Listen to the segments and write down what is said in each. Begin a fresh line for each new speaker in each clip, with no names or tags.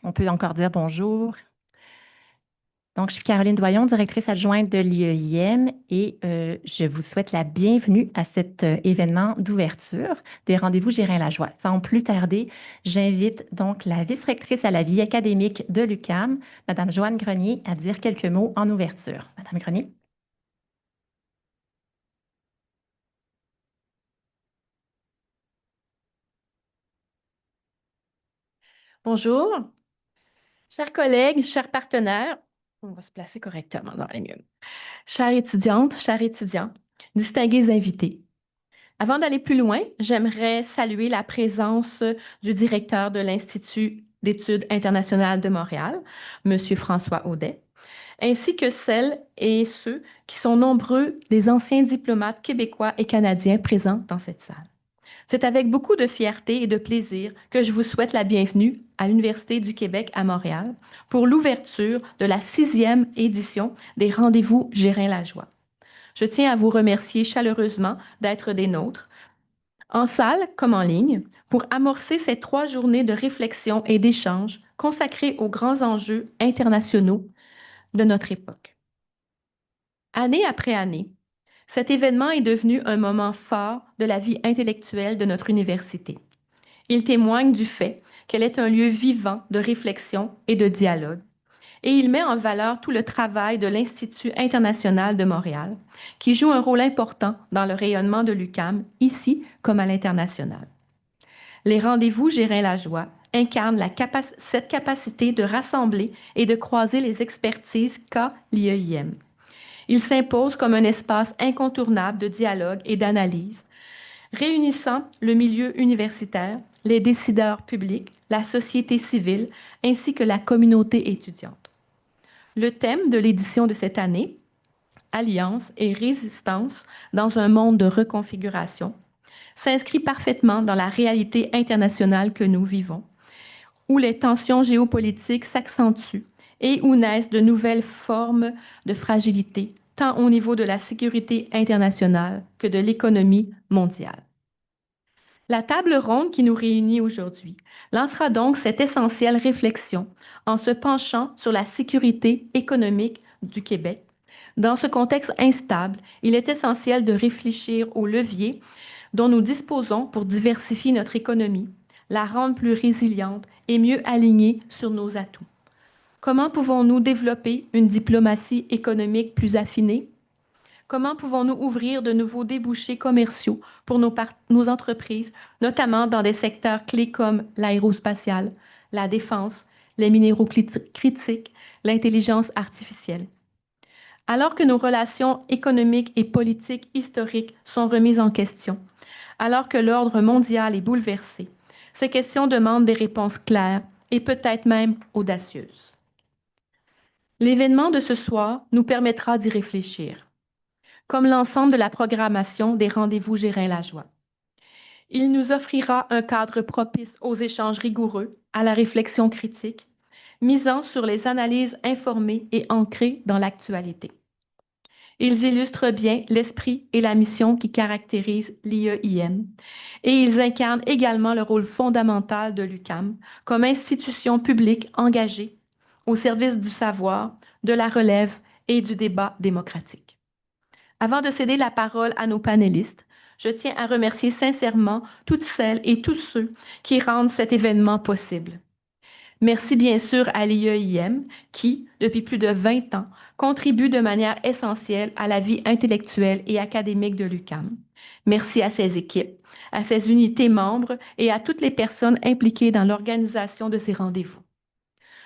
On peut encore dire bonjour. Donc, je suis Caroline Doyon, directrice adjointe de l'IEIM et je vous souhaite la bienvenue à cet événement d'ouverture des rendez-vous Gérin la Joie. Sans plus tarder, j'invite donc la vice-rectrice à la vie académique de l'UQAM, Madame Joanne Grenier, à dire quelques mots en ouverture. Madame Grenier.
Bonjour, chers collègues, chers partenaires. On va se placer correctement dans les mieux. Chères étudiantes, chers étudiants, distingués invités. Avant d'aller plus loin, j'aimerais saluer la présence du directeur de l'Institut d'études internationales de Montréal, Monsieur François Audet, ainsi que celles et ceux qui sont nombreux des anciens diplomates québécois et canadiens présents dans cette salle. C'est avec beaucoup de fierté et de plaisir que je vous souhaite la bienvenue à l'Université du Québec à Montréal pour l'ouverture de la 6e édition des Rendez-vous Gérin-Lajoie. Je tiens à vous remercier chaleureusement d'être des nôtres, en salle comme en ligne, pour amorcer ces 3 journées de réflexion et d'échange consacrées aux grands enjeux internationaux de notre époque. Année après année, cet événement est devenu un moment fort de la vie intellectuelle de notre université. Il témoigne du fait qu'elle est un lieu vivant de réflexion et de dialogue, et il met en valeur tout le travail de l'Institut international de Montréal, qui joue un rôle important dans le rayonnement de l'UQAM, ici comme à l'international. Les rendez-vous Gérin-Lajoie incarnent cette capacité de rassembler et de croiser les expertises qu'a l'IEIM. Il s'impose comme un espace incontournable de dialogue et d'analyse, réunissant le milieu universitaire, les décideurs publics, la société civile ainsi que la communauté étudiante. Le thème de l'édition de cette année, Alliance et résistance dans un monde de reconfiguration, s'inscrit parfaitement dans la réalité internationale que nous vivons, où les tensions géopolitiques s'accentuent et où naissent de nouvelles formes de fragilité, tant au niveau de la sécurité internationale que de l'économie mondiale. La table ronde qui nous réunit aujourd'hui lancera donc cette essentielle réflexion en se penchant sur la sécurité économique du Québec. Dans ce contexte instable, il est essentiel de réfléchir aux leviers dont nous disposons pour diversifier notre économie, la rendre plus résiliente et mieux alignée sur nos atouts. Comment pouvons-nous développer une diplomatie économique plus affinée? Comment pouvons-nous ouvrir de nouveaux débouchés commerciaux pour nos entreprises, notamment dans des secteurs clés comme l'aérospatiale, la défense, les minéraux critiques, l'intelligence artificielle? Alors que nos relations économiques et politiques historiques sont remises en question, alors que l'ordre mondial est bouleversé, ces questions demandent des réponses claires et peut-être même audacieuses. L'événement de ce soir nous permettra d'y réfléchir comme l'ensemble de la programmation des rendez-vous Gérin-Lajoie. Il nous offrira un cadre propice aux échanges rigoureux, à la réflexion critique, misant sur les analyses informées et ancrées dans l'actualité. Ils illustrent bien l'esprit et la mission qui caractérisent l'IEIM et ils incarnent également le rôle fondamental de l'UQAM comme institution publique engagée au service du savoir, de la relève et du débat démocratique. Avant de céder la parole à nos panélistes, je tiens à remercier sincèrement toutes celles et tous ceux qui rendent cet événement possible. Merci bien sûr à l'IEIM qui, depuis plus de 20 ans, contribue de manière essentielle à la vie intellectuelle et académique de l'UQAM. Merci à ses équipes, à ses unités membres et à toutes les personnes impliquées dans l'organisation de ces rendez-vous.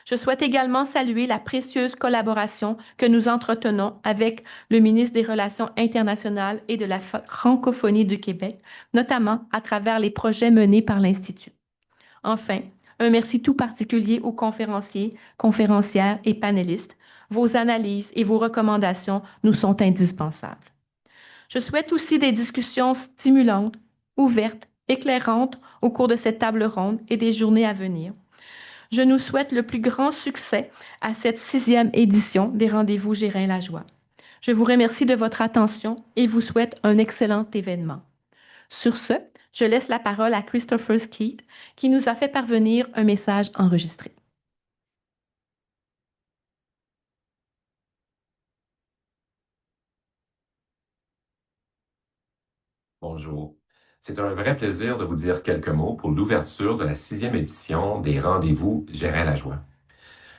Je souhaite également saluer la précieuse collaboration que nous entretenons avec le ministre des Relations internationales et de la francophonie du Québec, notamment à travers les projets menés par l'Institut. Enfin, un merci tout particulier aux conférenciers, conférencières et panélistes. Vos analyses et vos recommandations nous sont indispensables. Je souhaite aussi des discussions stimulantes, ouvertes, éclairantes au cours de cette table ronde et des journées à venir. Je nous souhaite le plus grand succès à cette 6e édition des Rendez-vous Gérin-Lajoie. Je vous remercie de votre attention et vous souhaite un excellent événement. Sur ce, je laisse la parole à Christopher Skeet qui nous a fait parvenir un message enregistré.
Bonjour. C'est un vrai plaisir de vous dire quelques mots pour l'ouverture de la 6e édition des Rendez-vous Gérin-Lajoie.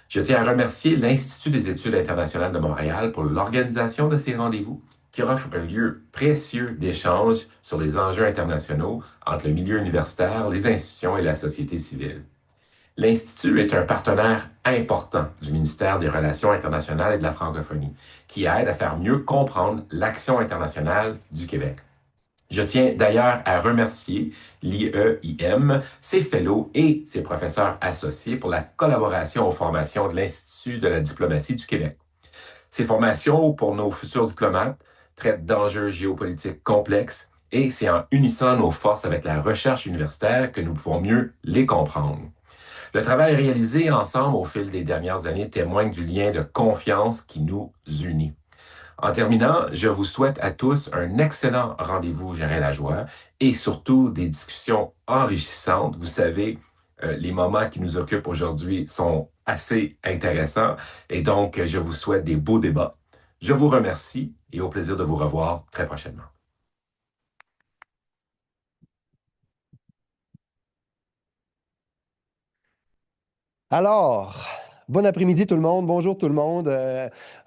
Je tiens à remercier l'Institut des études internationales de Montréal pour l'organisation de ces rendez-vous qui offre un lieu précieux d'échange sur les enjeux internationaux entre le milieu universitaire, les institutions et la société civile. L'Institut est un partenaire important du ministère des Relations internationales et de la francophonie, qui aide à faire mieux comprendre l'action internationale du Québec. Je tiens d'ailleurs à remercier l'IEIM, ses fellows et ses professeurs associés pour la collaboration aux formations de l'Institut de la diplomatie du Québec. Ces formations pour nos futurs diplomates traitent d'enjeux géopolitiques complexes et c'est en unissant nos forces avec la recherche universitaire que nous pouvons mieux les comprendre. Le travail réalisé ensemble au fil des dernières années témoigne du lien de confiance qui nous unit. En terminant, je vous souhaite à tous un excellent rendez-vous Gérin-Lajoie et surtout des discussions enrichissantes. Vous savez, les moments qui nous occupent aujourd'hui sont assez intéressants et donc je vous souhaite des beaux débats. Je vous remercie et au plaisir de vous revoir très prochainement.
Alors, bon après-midi tout le monde, bonjour tout le monde.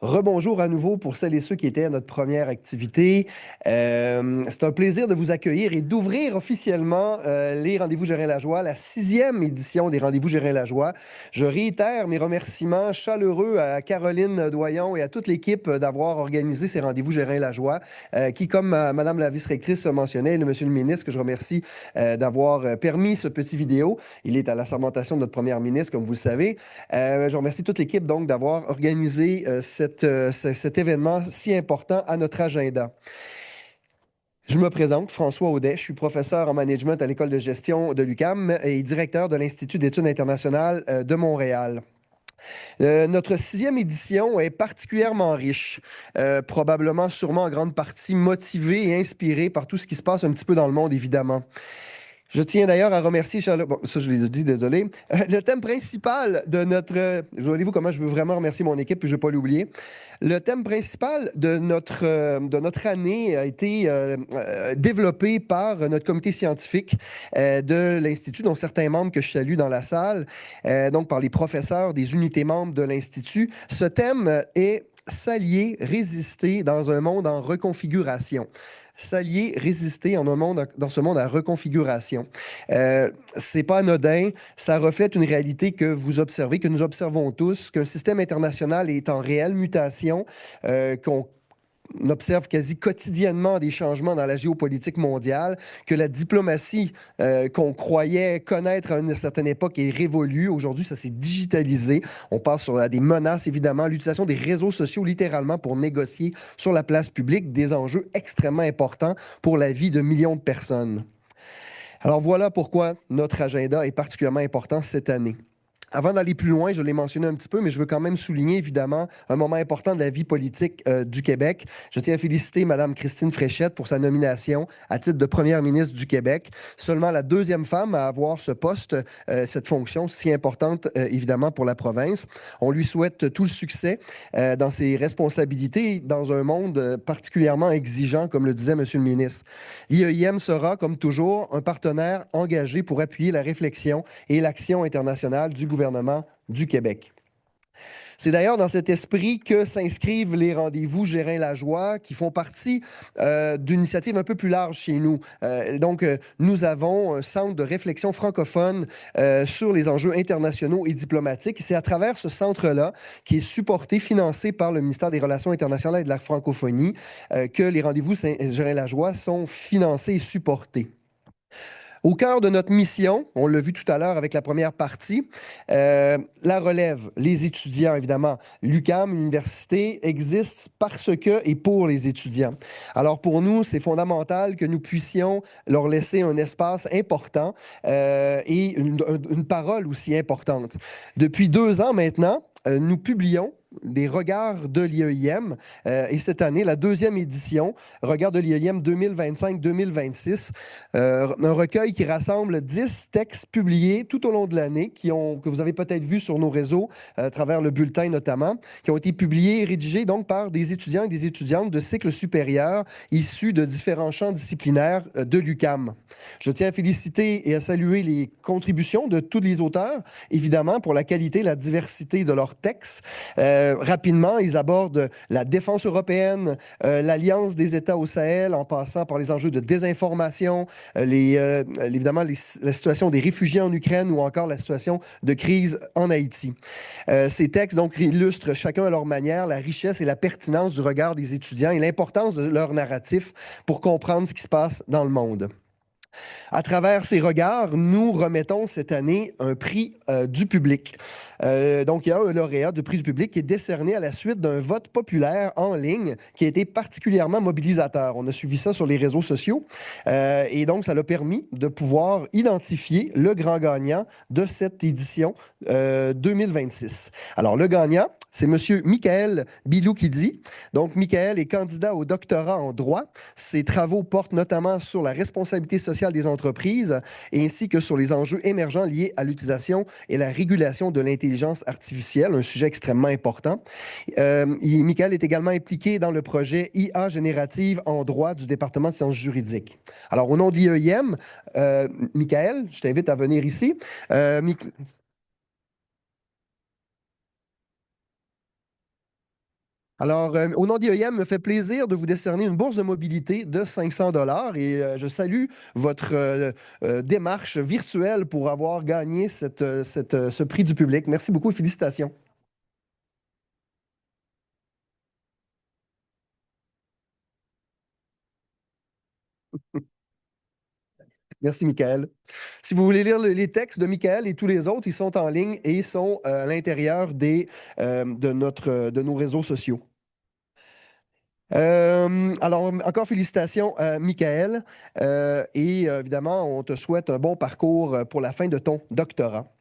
Rebonjour à nouveau pour celles et ceux qui étaient à notre première activité. C'est un plaisir de vous accueillir et d'ouvrir officiellement les Rendez-vous Gérin-Lajoie, la 6e édition des Rendez-vous Gérin-Lajoie. Je réitère mes remerciements chaleureux à Caroline Doyon et à toute l'équipe d'avoir organisé ces Rendez-vous Gérin-Lajoie, qui, comme Madame la vice-rectrice mentionnait, et Monsieur le ministre, que je remercie d'avoir permis ce petit vidéo. Il est à l'assermentation de notre première ministre, comme vous le savez. Je remercie toute l'équipe donc d'avoir organisé cet événement si important à notre agenda. Je me présente, François Audet, je suis professeur en management à l'École de gestion de l'UQAM et directeur de l'Institut d'études internationales de Montréal. Notre 6e édition est particulièrement riche, probablement, sûrement en grande partie motivée et inspirée par tout ce qui se passe un petit peu dans le monde, évidemment. Je tiens d'ailleurs à remercier Charlotte. Bon, ça, je l'ai dit, désolé. Le thème principal de notre. Voyez-vous comment je veux vraiment remercier mon équipe, puis je ne vais pas l'oublier. Le thème principal de notre année a été développé par notre comité scientifique de l'Institut, dont certains membres que je salue dans la salle, donc par les professeurs des unités membres de l'Institut. Ce thème est s'allier, résister dans un monde en reconfiguration. S'allier, résister dans ce monde à reconfiguration. C'est pas anodin, ça reflète une réalité que vous observez, que nous observons tous, qu'un système international est en réelle mutation, qu'on observe quasi quotidiennement des changements dans la géopolitique mondiale, que la diplomatie qu'on croyait connaître à une certaine époque est révolue. Aujourd'hui, ça s'est digitalisé. On passe à des menaces, évidemment, l'utilisation des réseaux sociaux, littéralement, pour négocier sur la place publique des enjeux extrêmement importants pour la vie de millions de personnes. Alors voilà pourquoi notre agenda est particulièrement important cette année. Avant d'aller plus loin, je l'ai mentionné un petit peu, mais je veux quand même souligner, évidemment, un moment important de la vie politique du Québec. Je tiens à féliciter Mme Christine Fréchette pour sa nomination à titre de première ministre du Québec. Seulement la deuxième femme à avoir ce poste, cette fonction si importante, évidemment, pour la province. On lui souhaite tout le succès dans ses responsabilités dans un monde particulièrement exigeant, comme le disait M. le ministre. L'IEIM sera, comme toujours, un partenaire engagé pour appuyer la réflexion et l'action internationale du gouvernement du Québec. C'est d'ailleurs dans cet esprit que s'inscrivent les rendez-vous Gérin-Lajoie, qui font partie d'une initiative un peu plus large chez nous. Nous avons un centre de réflexion francophone sur les enjeux internationaux et diplomatiques. C'est à travers ce centre-là, qui est supporté, financé par le ministère des Relations internationales et de la francophonie, que les rendez-vous Gérin-Lajoie sont financés et supportés. Au cœur de notre mission, on l'a vu tout à l'heure avec la première partie, la relève, les étudiants, évidemment. L'UQAM, l'université, existe parce que et pour les étudiants. Alors pour nous, c'est fondamental que nous puissions leur laisser un espace important et une parole aussi importante. Depuis 2 ans maintenant, nous publions des regards de l'IEIM. Et cette année, la deuxième édition, Regards de l'IEIM 2025-2026, un recueil qui rassemble 10 textes publiés tout au long de l'année, que vous avez peut-être vus sur nos réseaux, à travers le bulletin notamment, qui ont été publiés et rédigés donc par des étudiants et des étudiantes de cycles supérieurs issus de différents champs disciplinaires de l'UQAM. Je tiens à féliciter et à saluer les contributions de tous les auteurs, évidemment, pour la qualité et la diversité de leurs textes. Rapidement, ils abordent la défense européenne, l'alliance des États au Sahel, en passant par les enjeux de désinformation, évidemment la situation des réfugiés en Ukraine ou encore la situation de crise en Haïti. Ces textes donc illustrent chacun à leur manière la richesse et la pertinence du regard des étudiants et l'importance de leur narratif pour comprendre ce qui se passe dans le monde. À travers ces regards, nous remettons cette année un prix du public. Donc, il y a un lauréat du prix du public qui est décerné à la suite d'un vote populaire en ligne qui a été particulièrement mobilisateur. On a suivi ça sur les réseaux sociaux et donc ça l'a permis de pouvoir identifier le grand gagnant de cette édition 2026. Alors, le gagnant, c'est M. Michael Biloukidi. Donc, Michael est candidat au doctorat en droit. Ses travaux portent notamment sur la responsabilité sociale des entreprises ainsi que sur les enjeux émergents liés à l'utilisation et la régulation de l'intelligence artificielle, un sujet extrêmement important. Michael est également impliqué dans le projet IA générative en droit du département de sciences juridiques. Alors, au nom de l'IEIM, Michael, je t'invite à venir ici. Alors, au nom d'IEM, me fait plaisir de vous décerner une bourse de mobilité de 500 et je salue votre démarche virtuelle pour avoir gagné ce prix du public. Merci beaucoup et félicitations. Merci, Michael. Si vous voulez lire les textes de Michael et tous les autres, ils sont en ligne et ils sont à l'intérieur de nos réseaux sociaux. Alors, encore félicitations à Michael et évidemment, on te souhaite un bon parcours pour la fin de ton doctorat.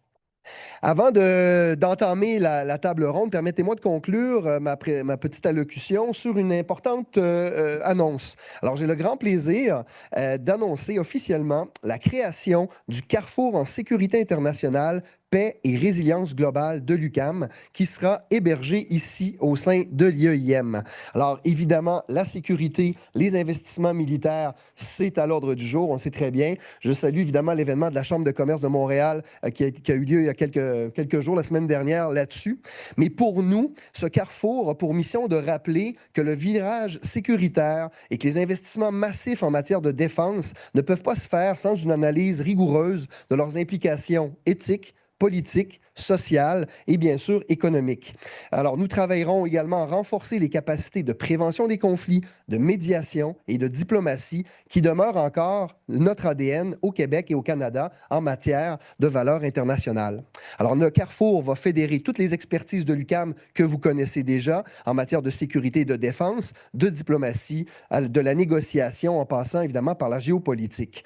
Avant d'entamer la table ronde, permettez-moi de conclure ma petite allocution sur une importante annonce. Alors, j'ai le grand plaisir d'annoncer officiellement la création du Carrefour en sécurité internationale, paix et résilience globale de l'UQAM, qui sera hébergé ici au sein de l'IEIM. Alors, évidemment, la sécurité, les investissements militaires, c'est à l'ordre du jour, on sait très bien. Je salue évidemment l'événement de la Chambre de commerce de Montréal qui a eu lieu il y a quelques jours, la semaine dernière, là-dessus. Mais pour nous, ce carrefour a pour mission de rappeler que le virage sécuritaire et que les investissements massifs en matière de défense ne peuvent pas se faire sans une analyse rigoureuse de leurs implications éthiques, politiques, sociales et bien sûr économiques. Alors, nous travaillerons également à renforcer les capacités de prévention des conflits, de médiation et de diplomatie qui demeurent encore notre ADN au Québec et au Canada en matière de valeurs internationales. Alors, le Carrefour va fédérer toutes les expertises de l'UQAM que vous connaissez déjà en matière de sécurité et de défense, de diplomatie, de la négociation en passant évidemment par la géopolitique.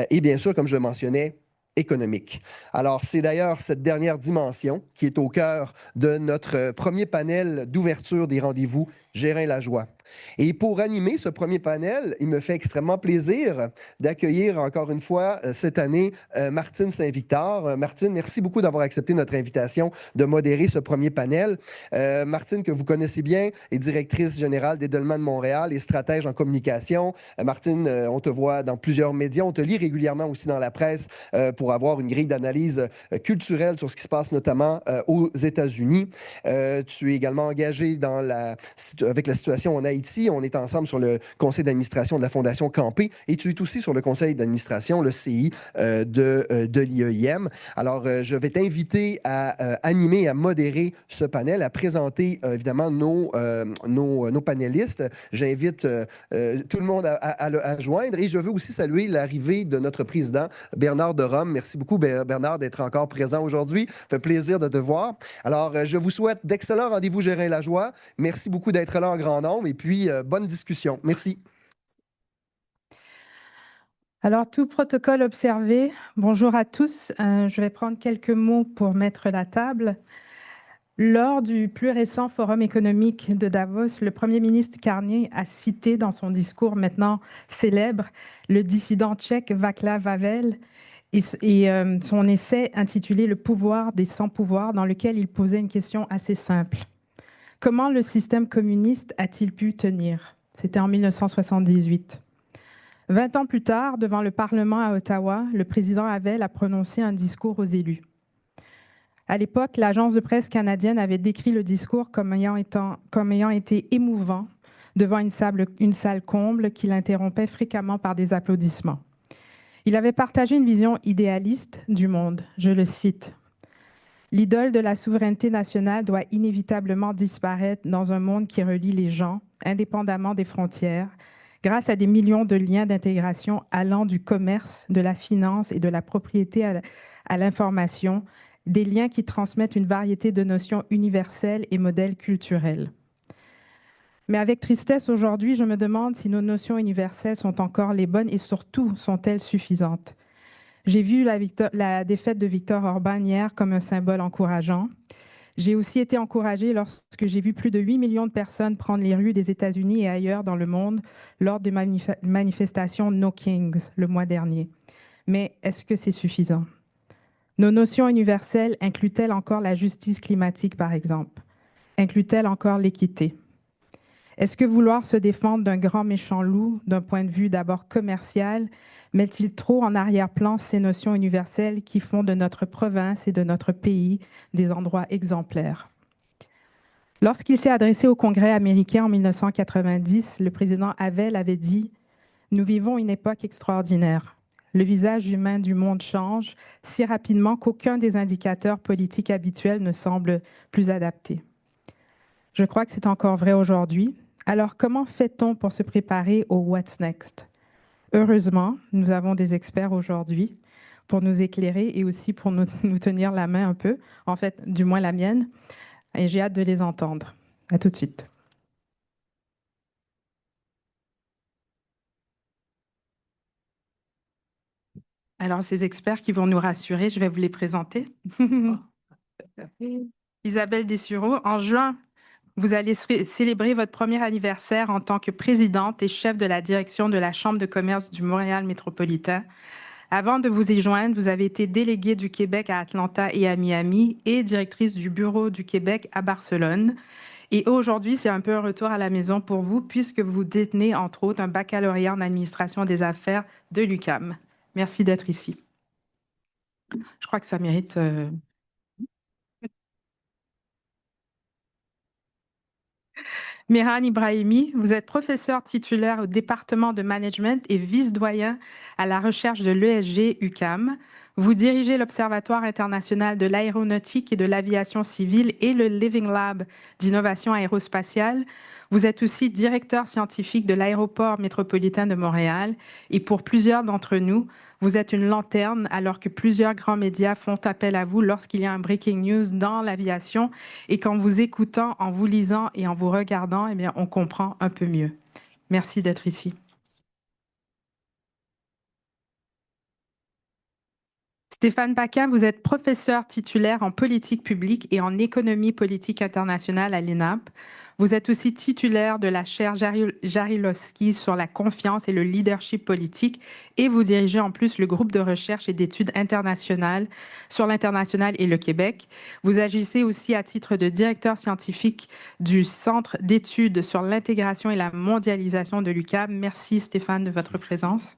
Et bien sûr, comme je le mentionnais, économique. Alors, c'est d'ailleurs cette dernière dimension qui est au cœur de notre premier panel d'ouverture des rendez-vous Gérin la joie. Et pour animer ce premier panel, il me fait extrêmement plaisir d'accueillir encore une fois cette année Martine Saint-Victor. Martine, merci beaucoup d'avoir accepté notre invitation de modérer ce premier panel. Martine, que vous connaissez bien, est directrice générale d'Edelman de Montréal et stratège en communication. Martine, on te voit dans plusieurs médias, on te lit régulièrement aussi dans la presse pour avoir une grille d'analyse culturelle sur ce qui se passe notamment aux États-Unis. Tu es également engagé avec la situation en Haïti. On est ensemble sur le conseil d'administration de la Fondation Campé et tu es aussi sur le conseil d'administration, le CI de l'IEIM. Alors, je vais t'inviter à animer, à modérer ce panel, à présenter évidemment nos panélistes. J'invite tout le monde à joindre et je veux aussi saluer l'arrivée de notre président, Bernard de Rome. Merci beaucoup, Bernard, d'être encore présent aujourd'hui. Ça fait plaisir de te voir. Alors, je vous souhaite d'excellents rendez-vous Gérin la joie. Merci beaucoup d'être là en grand nombre et puis bonne discussion. Merci.
Alors, tout protocole observé. Bonjour à tous. Je vais prendre quelques mots pour mettre la table. Lors du plus récent Forum économique de Davos, le Premier ministre Carney a cité dans son discours maintenant célèbre le dissident tchèque Václav Havel et son essai intitulé Le pouvoir des sans-pouvoirs, dans lequel il posait une question assez simple. Comment le système communiste a-t-il pu tenir? C'était en 1978. 20 ans plus tard, devant le Parlement à Ottawa, le président Havel a prononcé un discours aux élus. À l'époque, l'agence de presse canadienne avait décrit le discours comme ayant été émouvant devant une salle comble qui l'interrompait fréquemment par des applaudissements. Il avait partagé une vision idéaliste du monde. Je le cite. L'idole de la souveraineté nationale doit inévitablement disparaître dans un monde qui relie les gens, indépendamment des frontières, grâce à des millions de liens d'intégration allant du commerce, de la finance et de la propriété à l'information, des liens qui transmettent une variété de notions universelles et modèles culturels. Mais avec tristesse aujourd'hui, je me demande si nos notions universelles sont encore les bonnes et surtout sont-elles suffisantes. J'ai vu la défaite de Viktor Orban hier comme un symbole encourageant. J'ai aussi été encouragée lorsque j'ai vu plus de 8 millions de personnes prendre les rues des États-Unis et ailleurs dans le monde lors des manifestations No Kings le mois dernier. Mais est-ce que c'est suffisant? Nos notions universelles incluent-elles encore la justice climatique, par exemple? Incluent-elles encore l'équité? Est-ce que vouloir se défendre d'un grand méchant loup, d'un point de vue d'abord commercial, met-il trop en arrière-plan ces notions universelles qui font de notre province et de notre pays des endroits exemplaires? Lorsqu'il s'est adressé au Congrès américain en 1990, le président Havel avait dit « Nous vivons une époque extraordinaire. Le visage humain du monde change si rapidement qu'aucun des indicateurs politiques habituels ne semble plus adapté. » Je crois que c'est encore vrai aujourd'hui. Alors, comment fait-on pour se préparer au What's Next? Heureusement, nous avons des experts aujourd'hui pour nous éclairer et aussi pour nous tenir la main un peu, en fait, du moins la mienne, et j'ai hâte de les entendre. À tout de suite. Alors, ces experts qui vont nous rassurer, je vais vous les présenter. Isabelle Dessureau, en juin, vous allez célébrer votre premier anniversaire en tant que présidente et chef de la direction de la Chambre de commerce du Montréal métropolitain. Avant de vous y joindre, vous avez été déléguée du Québec à Atlanta et à Miami et directrice du bureau du Québec à Barcelone. Et aujourd'hui, c'est un peu un retour à la maison pour vous puisque vous détenez, entre autres, un baccalauréat en administration des affaires de l'UQAM. Merci d'être ici. Je crois que ça mérite... Mehran Ibrahimi, vous êtes professeur titulaire au département de management et vice-doyen à la recherche de l'ESG UQAM. Vous dirigez l'Observatoire international de l'aéronautique et de l'aviation civile et le Living Lab d'innovation aérospatiale. Vous êtes aussi directeur scientifique de l'aéroport métropolitain de Montréal et pour plusieurs d'entre nous, vous êtes une lanterne alors que plusieurs grands médias font appel à vous lorsqu'il y a un breaking news dans l'aviation et qu'en vous écoutant, en vous lisant et en vous regardant, eh bien, on comprend un peu mieux. Merci d'être ici. Stéphane Paquin, vous êtes professeur titulaire en politique publique et en économie politique internationale à l'ENAP. Vous êtes aussi titulaire de la chaire Jarilowski sur la confiance et le leadership politique et vous dirigez en plus le groupe de recherche et d'études internationales sur l'international et le Québec. Vous agissez aussi à titre de directeur scientifique du Centre d'études sur l'intégration et la mondialisation de l'UQAM. Merci Stéphane de votre présence.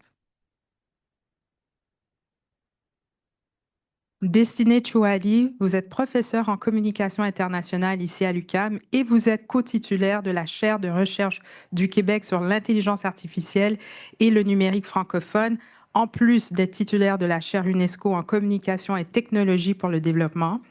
Destiné Chouali, vous êtes professeur en communication internationale ici à l'UQAM et vous êtes co-titulaire de la chaire de recherche du Québec sur l'intelligence artificielle et le numérique francophone, en plus d'être titulaire de la chaire UNESCO en communication et technologie pour le développement.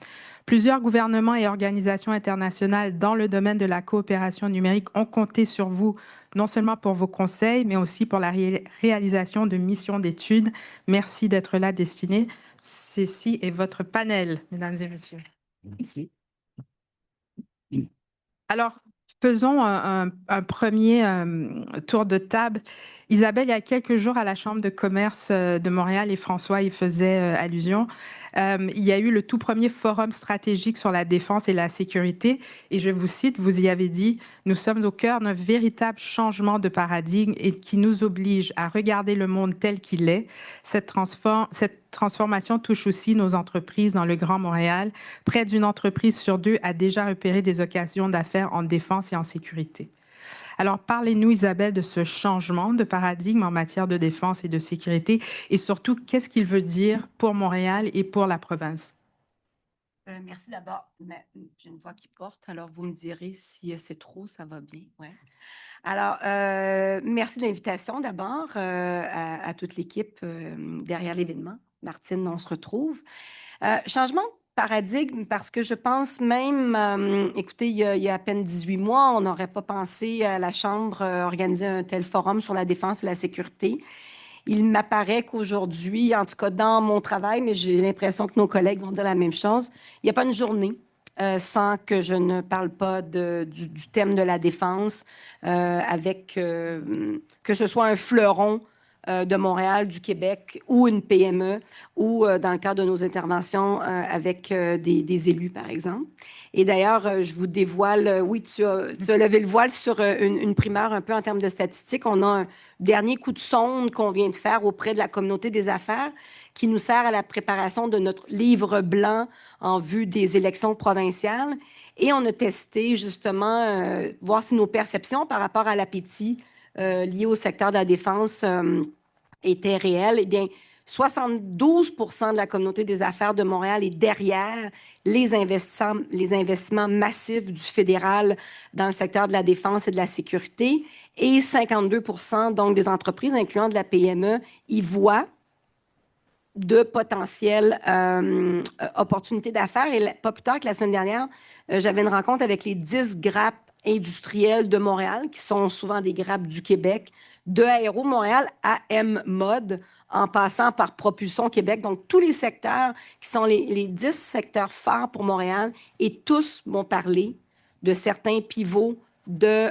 Plusieurs gouvernements et organisations internationales dans le domaine de la coopération numérique ont compté sur vous, non seulement pour vos conseils, mais aussi pour la réalisation de missions d'études. Merci d'être là, Destinée. Ceci est votre panel, mesdames et messieurs.
Merci.
Alors, Faisons un premier tour de table. Isabelle, il y a quelques jours à la Chambre de commerce de Montréal, et François y faisait allusion, il y a eu le tout premier forum stratégique sur la défense et la sécurité. Et je vous cite, vous y avez dit, nous sommes au cœur d'un véritable changement de paradigme et qui nous oblige à regarder le monde tel qu'il est. Cette transformation touche aussi nos entreprises dans le Grand Montréal. Près d'une entreprise sur deux a déjà repéré des occasions d'affaires en défense et en sécurité. Alors, parlez-nous, Isabelle, de ce changement de paradigme en matière de défense et de sécurité et surtout, qu'est-ce qu'il veut dire pour Montréal et pour la province?
Merci d'abord. J'ai une voix qui porte, alors vous me direz si c'est trop, ça va bien. Ouais. Alors, merci de l'invitation d'abord à toute l'équipe derrière l'événement. Martine, on se retrouve. Changement de paradigme parce que je pense même, écoutez, il y a à peine 18 mois, on n'aurait pas pensé à la Chambre organiser un tel forum sur la défense et la sécurité. Il m'apparaît qu'aujourd'hui, en tout cas dans mon travail, mais j'ai l'impression que nos collègues vont dire la même chose, il n'y a pas une journée sans que je ne parle pas du thème de la défense avec que ce soit un fleuron de Montréal, du Québec ou une PME ou dans le cadre de nos interventions avec des élus, par exemple. Et d'ailleurs, je vous dévoile, oui, tu as levé le voile sur une primeur un peu en termes de statistiques. On a un dernier coup de sonde qu'on vient de faire auprès de la communauté des affaires qui nous sert à la préparation de notre livre blanc en vue des élections provinciales. Et on a testé justement, voir si nos perceptions par rapport à l'appétit lié au secteur de la défense étaient réelles. Eh bien, 72 % de la communauté des affaires de Montréal est derrière les investissements massifs du fédéral dans le secteur de la défense et de la sécurité. Et 52 % donc des entreprises, incluant de la PME, y voient de potentielles opportunités d'affaires. Et pas plus tard que la semaine dernière, j'avais une rencontre avec les 10 grappes industrielles de Montréal, qui sont souvent des grappes du Québec, de Aéro Montréal à M-Mode, en passant par Propulsion Québec. Donc, tous les secteurs qui sont les 10 secteurs phares pour Montréal, et tous m'ont parlé de certains pivots des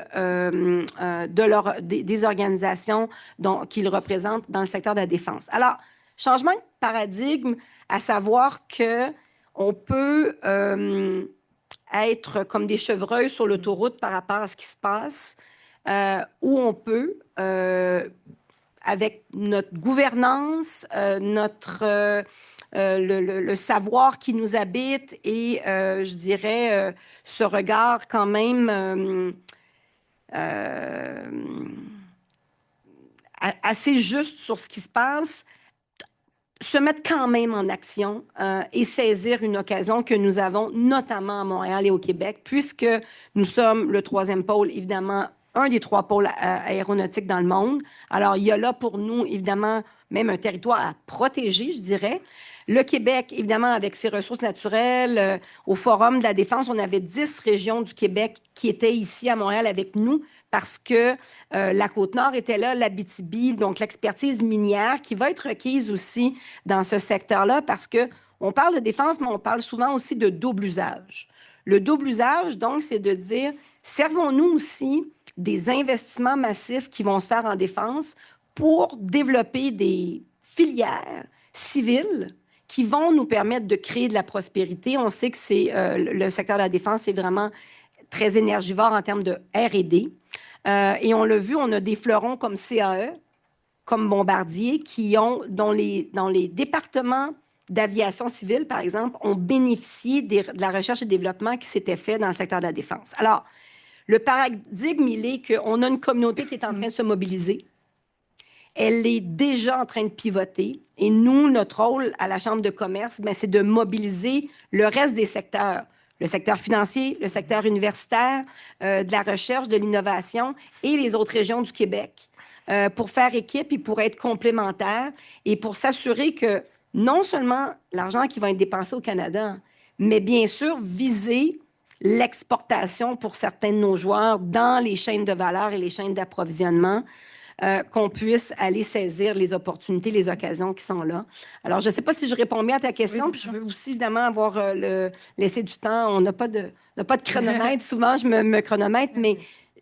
organisations qu'ils représentent dans le secteur de la défense. Alors, changement de paradigme, à savoir qu'on peut être comme des chevreuils sur l'autoroute par rapport à ce qui se passe, ou on peut, avec notre gouvernance, le savoir qui nous habite et, je dirais, ce regard quand même assez juste sur ce qui se passe, se mettre quand même en action et saisir une occasion que nous avons, notamment à Montréal et au Québec, puisque nous sommes le troisième pôle, évidemment, un des 3 pôles aéronautiques dans le monde. Alors, il y a là pour nous, évidemment, même un territoire à protéger, je dirais. Le Québec, évidemment, avec ses ressources naturelles, au Forum de la Défense, on avait 10 régions du Québec qui étaient ici à Montréal avec nous parce que la Côte-Nord était là, l'Abitibi, donc l'expertise minière qui va être requise aussi dans ce secteur-là parce qu'on parle de défense, mais on parle souvent aussi de double usage. Le double usage, donc, c'est de dire, servons-nous aussi des investissements massifs qui vont se faire en défense pour développer des filières civiles qui vont nous permettre de créer de la prospérité. On sait que le secteur de la défense est vraiment très énergivore en termes de R&D. Et on l'a vu, on a des fleurons comme CAE, comme Bombardier, dont les départements d'aviation civile, par exemple, ont bénéficié de la recherche et développement qui s'était fait dans le secteur de la défense. Alors, le paradigme, il est qu'on a une communauté qui est en train de se mobiliser. Elle est déjà en train de pivoter. Et nous, notre rôle à la Chambre de commerce, c'est de mobiliser le reste des secteurs. Le secteur financier, le secteur universitaire, de la recherche, de l'innovation et les autres régions du Québec pour faire équipe et pour être complémentaires et pour s'assurer que non seulement l'argent qui va être dépensé au Canada, mais bien sûr viser l'exportation pour certains de nos joueurs dans les chaînes de valeur et les chaînes d'approvisionnement qu'on puisse aller saisir les opportunités, les occasions qui sont là. Alors, je ne sais pas si je réponds bien à ta question,
Oui,
puis je veux aussi évidemment avoir laisser du temps. On n'a pas de chronomètre. Souvent, je me chronomètre, mais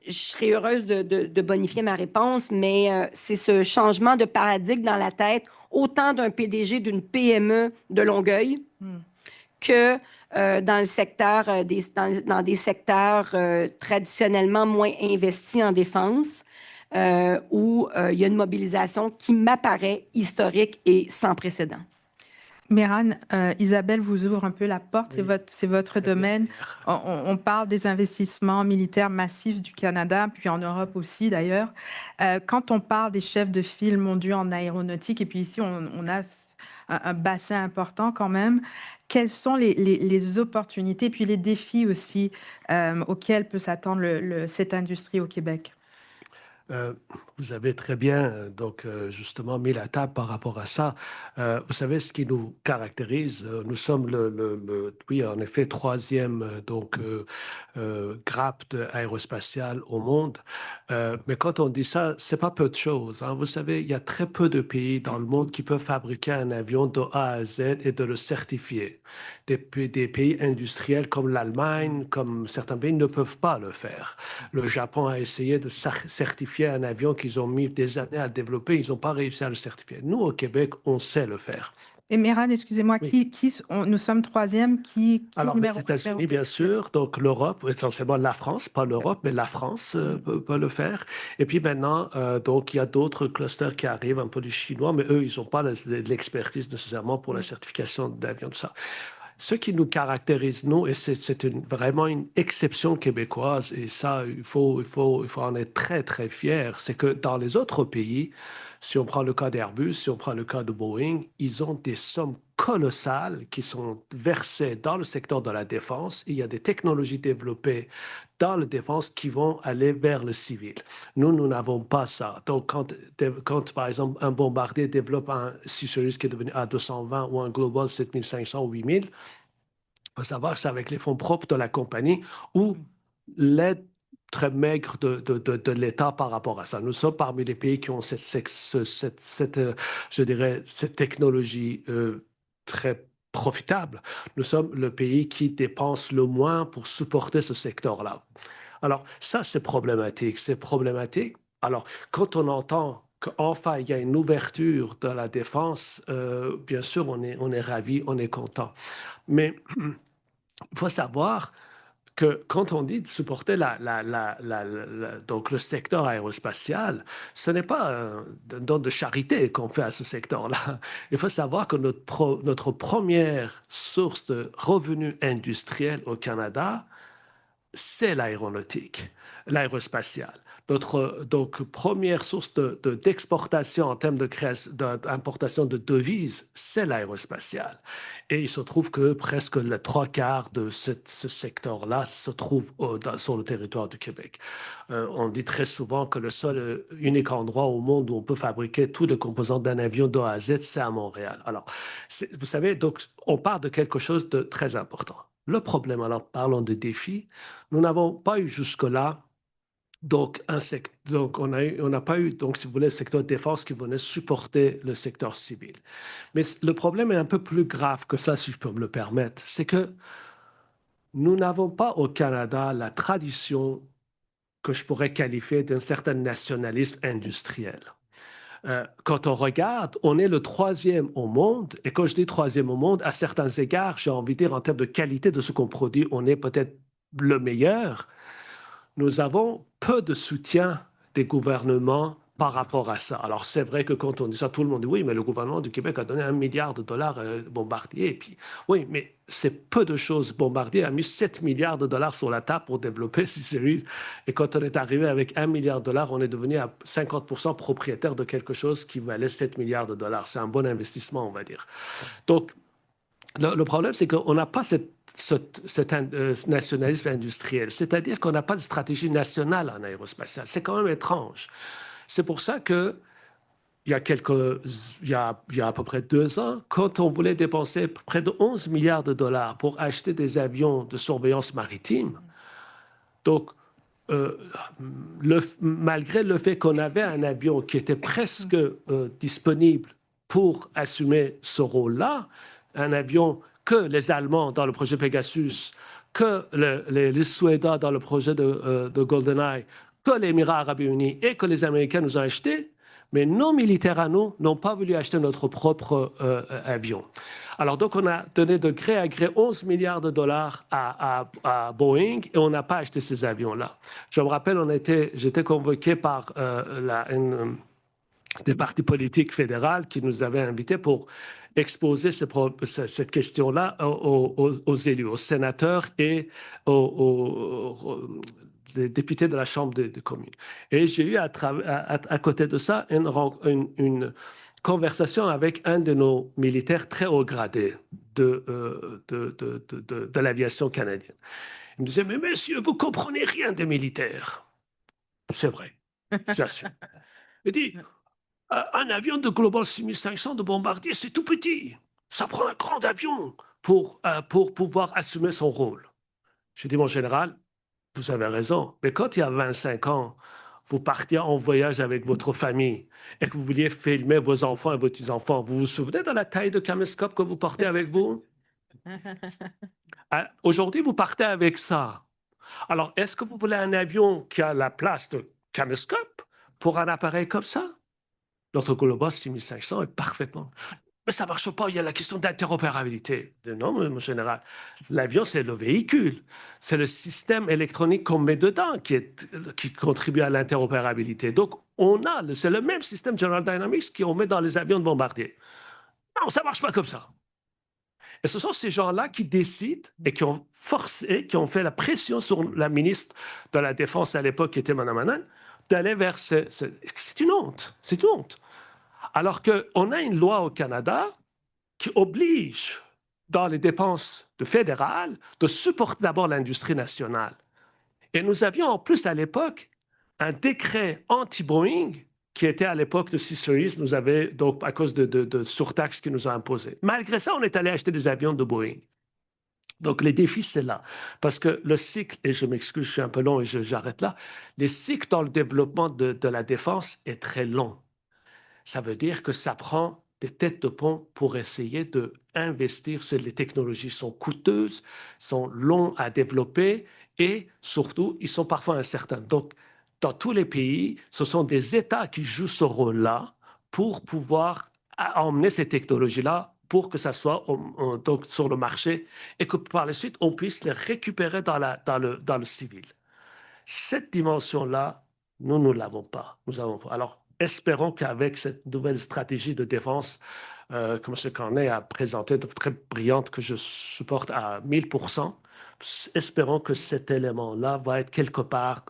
je serais heureuse de bonifier ma réponse. Mais c'est ce changement de paradigme dans la tête, autant d'un PDG d'une PME de Longueuil que dans le secteur, dans des secteurs traditionnellement moins investis en défense, où il y a une mobilisation qui m'apparaît historique et sans précédent.
Mehran, Isabelle vous ouvre un peu la porte,
Oui,
c'est votre
très bien.
domaine. On parle des investissements militaires massifs du Canada, puis en Europe aussi d'ailleurs. Quand on parle des chefs de file mondiaux en aéronautique, et puis ici on a un bassin important quand même, quelles sont les opportunités, puis les défis aussi auxquels peut s'attendre cette industrie au Québec?
Vous avez très bien justement mis la table par rapport à ça. Vous savez ce qui nous caractérise, nous sommes oui en effet troisième grappe aérospatiale au monde. Mais quand on dit ça, c'est pas peu de choses, hein. Vous savez, il y a très peu de pays dans le monde qui peuvent fabriquer un avion de A à Z et de le certifier. Des pays industriels comme l'Allemagne, comme certains pays ne peuvent pas le faire. Le Japon a essayé de certifier un avion qu'ils ont mis des années à développer, ils n'ont pas réussi à le certifier. Nous, au Québec, on sait le faire.
Et Mehran, excusez-moi,
Oui.
nous sommes troisième, qui
Alors, les
numéro
États-Unis, bien sûr, donc l'Europe, essentiellement la France, pas l'Europe, mais la France peut le faire. Et puis maintenant, donc il y a d'autres clusters qui arrivent, un peu du chinois, mais eux, ils n'ont pas l'expertise nécessairement pour la certification d'avions, tout ça. Ce qui nous caractérise, nous, et c'est vraiment une exception québécoise, et ça, il faut en être très, très fier, c'est que dans les autres pays, si on prend le cas d'Airbus, si on prend le cas de Boeing, ils ont des sommes colossales qui sont versées dans le secteur de la défense. Il y a des technologies développées dans la défense qui vont aller vers le civil. Nous n'avons pas ça. Donc, quand, par exemple, un bombardier développe un C-Series qui est devenu A220 ou un Global 7500 ou 8000, il faut savoir que c'est avec les fonds propres de la compagnie ou l'aide très maigre de l'État par rapport à ça. Nous sommes parmi les pays qui ont je dirais, cette technologie très profitable. Nous sommes le pays qui dépense le moins pour supporter ce secteur-là. Alors, ça, c'est problématique. C'est problématique. Alors, quand on entend qu'enfin, il y a une ouverture de la défense, bien sûr, on est ravis, on est content. Mais il faut savoir que quand on dit de supporter donc le secteur aérospatial, ce n'est pas un don de charité qu'on fait à ce secteur-là. Il faut savoir que notre première source de revenus industriels au Canada, c'est l'aéronautique, l'aérospatiale. Notre première source d'exportation en termes d'importation de devises, c'est l'aérospatiale. Et il se trouve que presque les trois quarts de ce secteur-là se trouve sur le territoire du Québec. On dit très souvent que le seul unique endroit au monde où on peut fabriquer tous les composants d'un avion d'A à Z, c'est à Montréal. Alors, vous savez, donc, on part de quelque chose de très important. Le problème, alors parlons de défis, nous n'avons pas eu jusque-là donc on n'a pas eu, donc, si vous voulez, le secteur de défense qui venait supporter le secteur civil. Mais le problème est un peu plus grave que ça, si je peux me le permettre. C'est que nous n'avons pas au Canada la tradition que je pourrais qualifier d'un certain nationalisme industriel. Quand on regarde, on est le troisième au monde. Et quand je dis troisième au monde, à certains égards, j'ai envie de dire en termes de qualité de ce qu'on produit, on est peut-être le meilleur. Nous avons peu de soutien des gouvernements par rapport à ça. Alors, c'est vrai que quand on dit ça, tout le monde dit oui, mais le gouvernement du Québec a donné $1 milliard à Bombardier. Et puis, oui, mais c'est peu de choses. Bombardier a mis $7 milliards sur la table pour développer C-Series. Et quand on est arrivé avec $1 milliard, on est devenu à 50% propriétaire de quelque chose qui valait $7 milliards. C'est un bon investissement, on va dire. Donc, le problème, c'est qu'on n'a pas cet nationalisme industriel, c'est-à-dire qu'on n'a pas de stratégie nationale en aérospatial. C'est quand même étrange. C'est pour ça que il y a à peu près 2 ans, quand on voulait dépenser près de $11 milliards pour acheter des avions de surveillance maritime, donc malgré le fait qu'on avait un avion qui était presque disponible pour assumer ce rôle-là, un avion que les Allemands dans le projet Pegasus, que les Suédois dans le projet de GoldenEye, que les Émirats arabes unis et que les Américains nous ont acheté, mais nos militaires à nous n'ont pas voulu acheter notre propre avion. Alors donc on a donné de gré à gré 11 milliards de dollars à Boeing et on n'a pas acheté ces avions-là. Je me rappelle, j'étais convoqué par des partis politiques fédéraux qui nous avaient invités pour exposer cette question-là aux élus, aux sénateurs et des députés de la Chambre des communes. Et j'ai eu à côté de ça une conversation avec un de nos militaires très haut gradés de l'aviation canadienne. Il me disait, mais monsieur, vous comprenez rien des militaires. C'est vrai, j'assume. Il dit, un avion de Global 6500 de bombardier, c'est tout petit. Ça prend un grand avion pour pouvoir assumer son rôle. J'ai dit, mon général, vous avez raison, mais quand il y a 25 ans, vous partiez en voyage avec votre famille et que vous vouliez filmer vos enfants et vos petits-enfants, vous vous souvenez de la taille de caméscope que vous portez avec vous? Aujourd'hui, vous partez avec ça. Alors, est-ce que vous voulez un avion qui a la place de caméscope pour un appareil comme ça? Notre Global 6500 est parfaitement... Mais ça ne marche pas, il y a la question d'interopérabilité. Non, mon général, l'avion, c'est le véhicule. C'est le système électronique qu'on met dedans qui contribue à l'interopérabilité. Donc, c'est le même système General Dynamics qu'on met dans les avions de bombardier. Non, ça ne marche pas comme ça. Et ce sont ces gens-là qui décident et qui ont forcé, qui ont fait la pression sur la ministre de la Défense à l'époque, qui était Mme Annan, d'aller vers c'est une honte. C'est une honte. Alors qu'on a une loi au Canada qui oblige, dans les dépenses fédérales, de supporter d'abord l'industrie nationale. Et nous avions en plus à l'époque un décret anti-Boeing qui était à l'époque de C-Series, nous avait, donc à cause de surtaxes qui nous ont imposées. Malgré ça, on est allé acheter des avions de Boeing. Donc, les défis, c'est là. Parce que le cycle, et je m'excuse, je suis un peu long et j'arrête là, les cycles dans le développement de la défense est très long. Ça veut dire que ça prend des têtes de pont pour essayer d'investir. Les technologies sont coûteuses, sont longues à développer et surtout, ils sont parfois incertains. Donc, dans tous les pays, ce sont des États qui jouent ce rôle-là pour pouvoir emmener ces technologies-là pour que ça soit donc sur le marché et que par la suite, on puisse les récupérer dans le civil. Cette dimension-là, nous ne l'avons pas. Alors, espérons qu'avec cette nouvelle stratégie de défense, comme M. Cornet a présenté, très brillante, que je supporte à 1000%, espérons que cet élément-là va être quelque part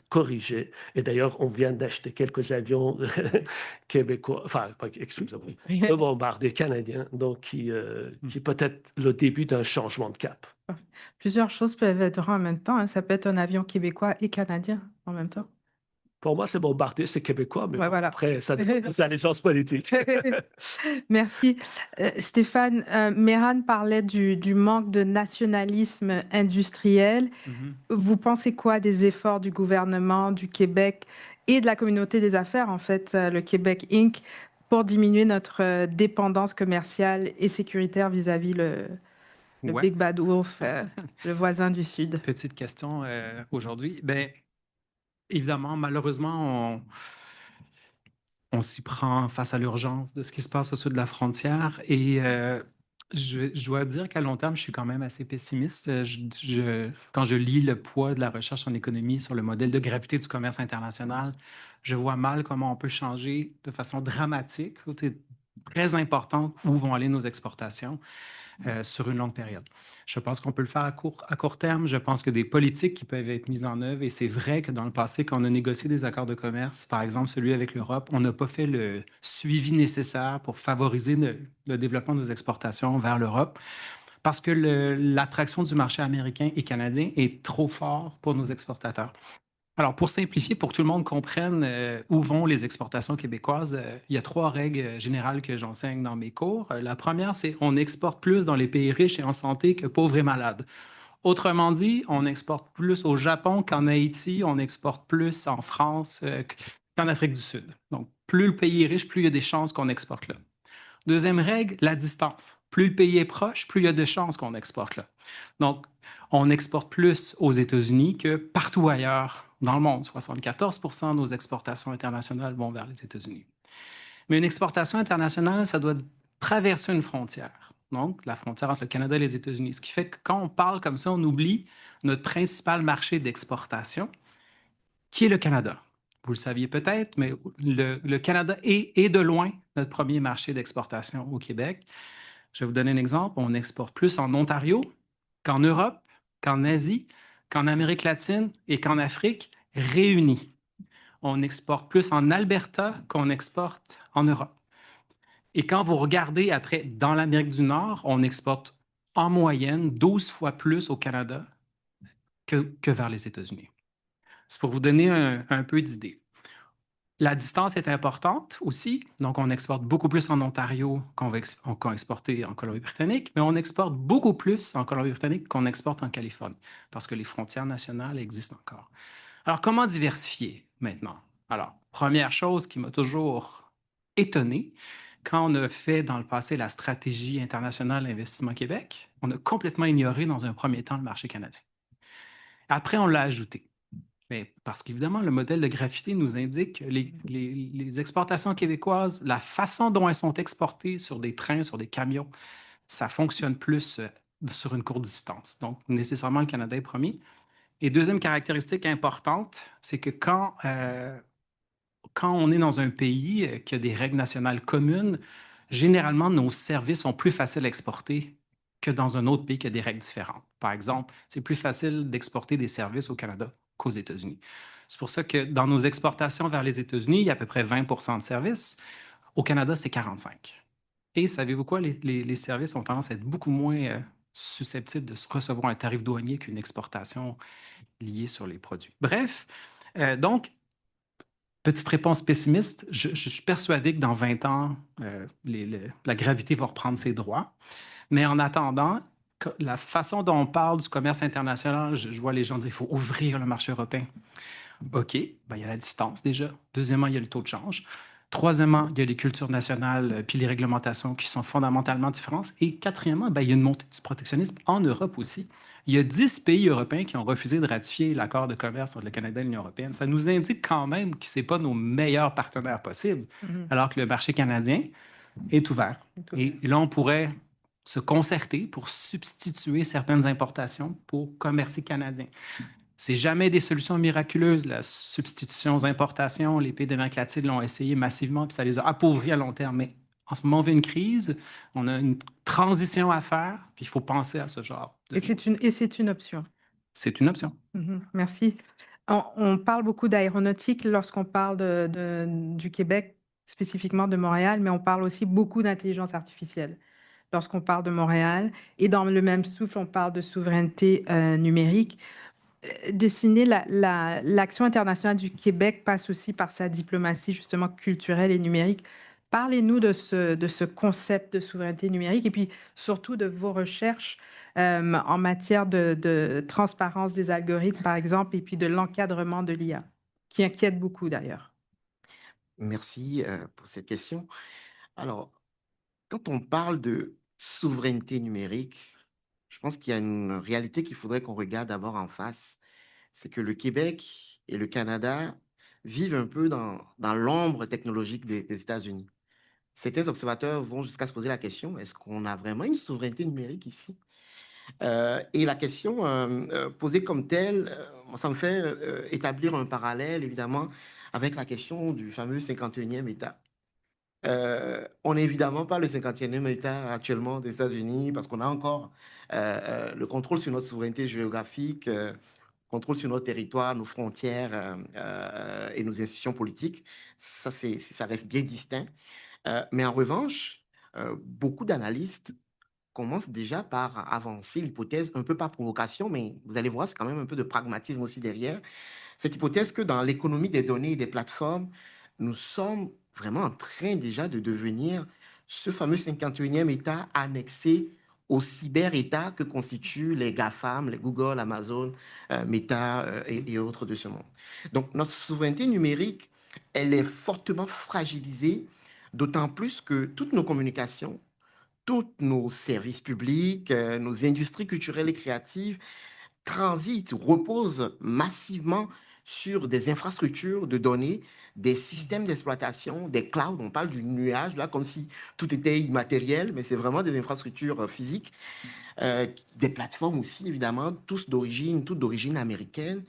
corrigé. Et d'ailleurs, on vient d'acheter quelques avions québécois, enfin, excusez-moi, de bombardiers canadiens, donc qui peut être le début d'un changement de cap.
Plusieurs choses peuvent être en même temps, hein. Ça peut être un avion québécois et canadien en même temps.
Pour moi, c'est bombardier, c'est québécois, mais
Ouais,
bon,
voilà.
après, ça dépend des allégeances politiques.
Merci. Stéphane, Mehran parlait du manque de nationalisme industriel. Vous pensez quoi des efforts du gouvernement du Québec et de la communauté des affaires, en fait, le Québec Inc., pour diminuer notre dépendance commerciale et sécuritaire vis-à-vis le
Ouais.
Big Bad Wolf, le voisin du Sud?
Petite question aujourd'hui. Ben, évidemment, malheureusement, on s'y prend face à l'urgence de ce qui se passe au sud de la frontière. Et je dois dire qu'à long terme, je suis quand même assez pessimiste. Quand je lis le poids de la recherche en économie sur le modèle de gravité du commerce international, je vois mal comment on peut changer de façon dramatique, c'est très importante, où vont aller nos exportations sur une longue période. Je pense qu'on peut le faire à court terme. Je pense que des politiques qui peuvent être mises en œuvre, et c'est vrai que dans le passé, quand on a négocié des accords de commerce, par exemple celui avec l'Europe, on n'a pas fait le suivi nécessaire pour favoriser le développement de nos exportations vers l'Europe, parce que l'attraction du marché américain et canadien est trop fort pour nos exportateurs. Alors, pour simplifier, pour que tout le monde comprenne où vont les exportations québécoises, il y a 3 règles générales que j'enseigne dans mes cours. La première, c'est on exporte plus dans les pays riches et en santé que pauvres et malades. Autrement dit, on exporte plus au Japon qu'en Haïti, on exporte plus en France qu'en Afrique du Sud. Donc, plus le pays est riche, plus il y a des chances qu'on exporte là. Deuxième règle, la distance. Plus le pays est proche, plus il y a de chances qu'on exporte là. Donc, on exporte plus aux États-Unis que partout ailleurs dans le monde. 74% de nos exportations internationales vont vers les États-Unis. Mais une exportation internationale, ça doit traverser une frontière. Donc, la frontière entre le Canada et les États-Unis. Ce qui fait que quand on parle comme ça, on oublie notre principal marché d'exportation, qui est le Canada. Vous le saviez peut-être, mais le Canada est de loin notre premier marché d'exportation au Québec. Je vais vous donner un exemple. On exporte plus en Ontario qu'en Europe, qu'en Asie, qu'en Amérique latine et qu'en Afrique réunis. On exporte plus en Alberta qu'on exporte en Europe. Et quand vous regardez après, dans l'Amérique du Nord, on exporte en moyenne 12 fois plus au Canada que vers les États-Unis. C'est pour vous donner un peu d'idée. La distance est importante aussi. Donc, on exporte beaucoup plus en Ontario qu'on va exporter en Colombie-Britannique, mais on exporte beaucoup plus en Colombie-Britannique qu'on exporte en Californie, parce que les frontières nationales existent encore. Alors, comment diversifier maintenant? Alors, première chose qui m'a toujours étonné, quand on a fait dans le passé la stratégie internationale d'investissement Québec, on a complètement ignoré dans un premier temps le marché canadien. Après, on l'a ajouté. Mais parce qu'évidemment, le modèle de graphité nous indique que les exportations québécoises, la façon dont elles sont exportées sur des trains, sur des camions, ça fonctionne plus sur une courte distance. Donc, nécessairement, le Canada est premier. Et deuxième caractéristique importante, c'est que quand on est dans un pays qui a des règles nationales communes, généralement, nos services sont plus faciles à exporter que dans un autre pays qui a des règles différentes. Par exemple, c'est plus facile d'exporter des services au Canada qu'aux États-Unis. C'est pour ça que dans nos exportations vers les États-Unis, il y a à peu près 20 de services. Au Canada, c'est 45. Et savez-vous quoi? Les services ont tendance à être beaucoup moins susceptibles de recevoir un tarif douanier qu'une exportation liée sur les produits. Bref, donc, petite réponse pessimiste, je suis persuadé que dans 20 ans, la gravité va reprendre ses droits. Mais en attendant, la façon dont on parle du commerce international, je vois les gens dire qu'il faut ouvrir le marché européen. OK, ben, il y a la distance déjà. Deuxièmement, il y a le taux de change. Troisièmement, il y a les cultures nationales puis les réglementations qui sont fondamentalement différentes. Et quatrièmement, ben, il y a une montée du protectionnisme en Europe aussi. Il y a 10 pays européens qui ont refusé de ratifier l'accord de commerce entre le Canada et l'Union européenne. Ça nous indique quand même que ce n'est pas nos meilleurs partenaires possibles, alors que le marché canadien est ouvert. Et là, on pourrait se concerter pour substituer certaines importations pour commercer canadien. C'est jamais des solutions miraculeuses, la substitution aux importations. Les pays d'Amérique latine l'ont essayé massivement, puis ça les a appauvris à long terme. Mais en ce moment, on vit une crise, on a une transition à faire, puis il faut penser à ce genre de choses.
Et c'est une option.
C'est une option.
Merci. On parle beaucoup d'aéronautique lorsqu'on parle du Québec, spécifiquement de Montréal, mais on parle aussi beaucoup d'intelligence artificielle lorsqu'on parle de Montréal. Et dans le même souffle, on parle de souveraineté numérique. Dessiner l'action internationale du Québec passe aussi par sa diplomatie justement culturelle et numérique. Parlez-nous de ce concept de souveraineté numérique et puis surtout de vos recherches en matière de transparence des algorithmes, par exemple, et puis de l'encadrement de l'IA, qui inquiète beaucoup d'ailleurs.
Merci pour cette question. Alors, quand on parle de souveraineté numérique, je pense qu'il y a une réalité qu'il faudrait qu'on regarde d'abord en face. C'est que le Québec et le Canada vivent un peu dans l'ombre technologique des États-Unis. Certains observateurs vont jusqu'à se poser la question, est-ce qu'on a vraiment une souveraineté numérique ici? Et la question posée comme telle, ça me fait établir un parallèle, évidemment, avec la question du fameux 51e État. On n'est évidemment pas le 51e État actuellement des États-Unis parce qu'on a encore le contrôle sur notre souveraineté géographique, contrôle sur notre territoire, nos frontières et nos institutions politiques. Ça reste bien distinct. Mais en revanche, beaucoup d'analystes commencent déjà par avancer l'hypothèse, un peu par provocation, mais vous allez voir, c'est quand même un peu de pragmatisme aussi derrière. Cette hypothèse que dans l'économie des données et des plateformes, nous sommes vraiment en train déjà de devenir ce fameux 51e État annexé au cyber-État que constituent les GAFAM, les Google, Amazon, Meta et autres de ce monde. Donc, notre souveraineté numérique, elle est fortement fragilisée, d'autant plus que toutes nos communications, tous nos services publics, nos industries culturelles et créatives transitent, reposent massivement sur des infrastructures de données, des systèmes d'exploitation, des clouds. On parle du nuage, là, comme si tout était immatériel, mais c'est vraiment des infrastructures physiques, des plateformes aussi, évidemment, toutes d'origine américaine.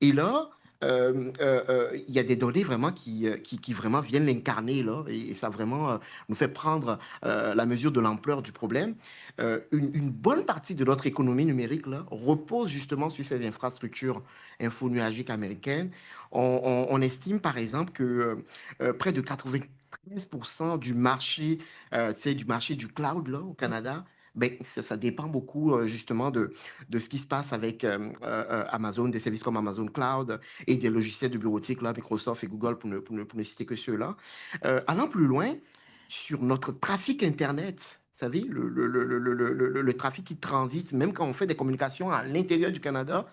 Et là, il y a des données vraiment qui vraiment viennent l'incarner, là, et ça vraiment nous fait prendre la mesure de l'ampleur du problème. Une bonne partie de notre économie numérique là, repose justement sur ces infrastructures infonuagiques américaines. On estime par exemple que près de 93% du marché, tu sais, du marché du cloud là, au Canada, ben, ça dépend beaucoup justement de ce qui se passe avec Amazon, des services comme Amazon Cloud et des logiciels de bureautique, là, Microsoft et Google, pour ne citer que ceux-là. Allant plus loin, sur notre trafic Internet, vous savez, le trafic qui transite, même quand on fait des communications à l'intérieur du Canada,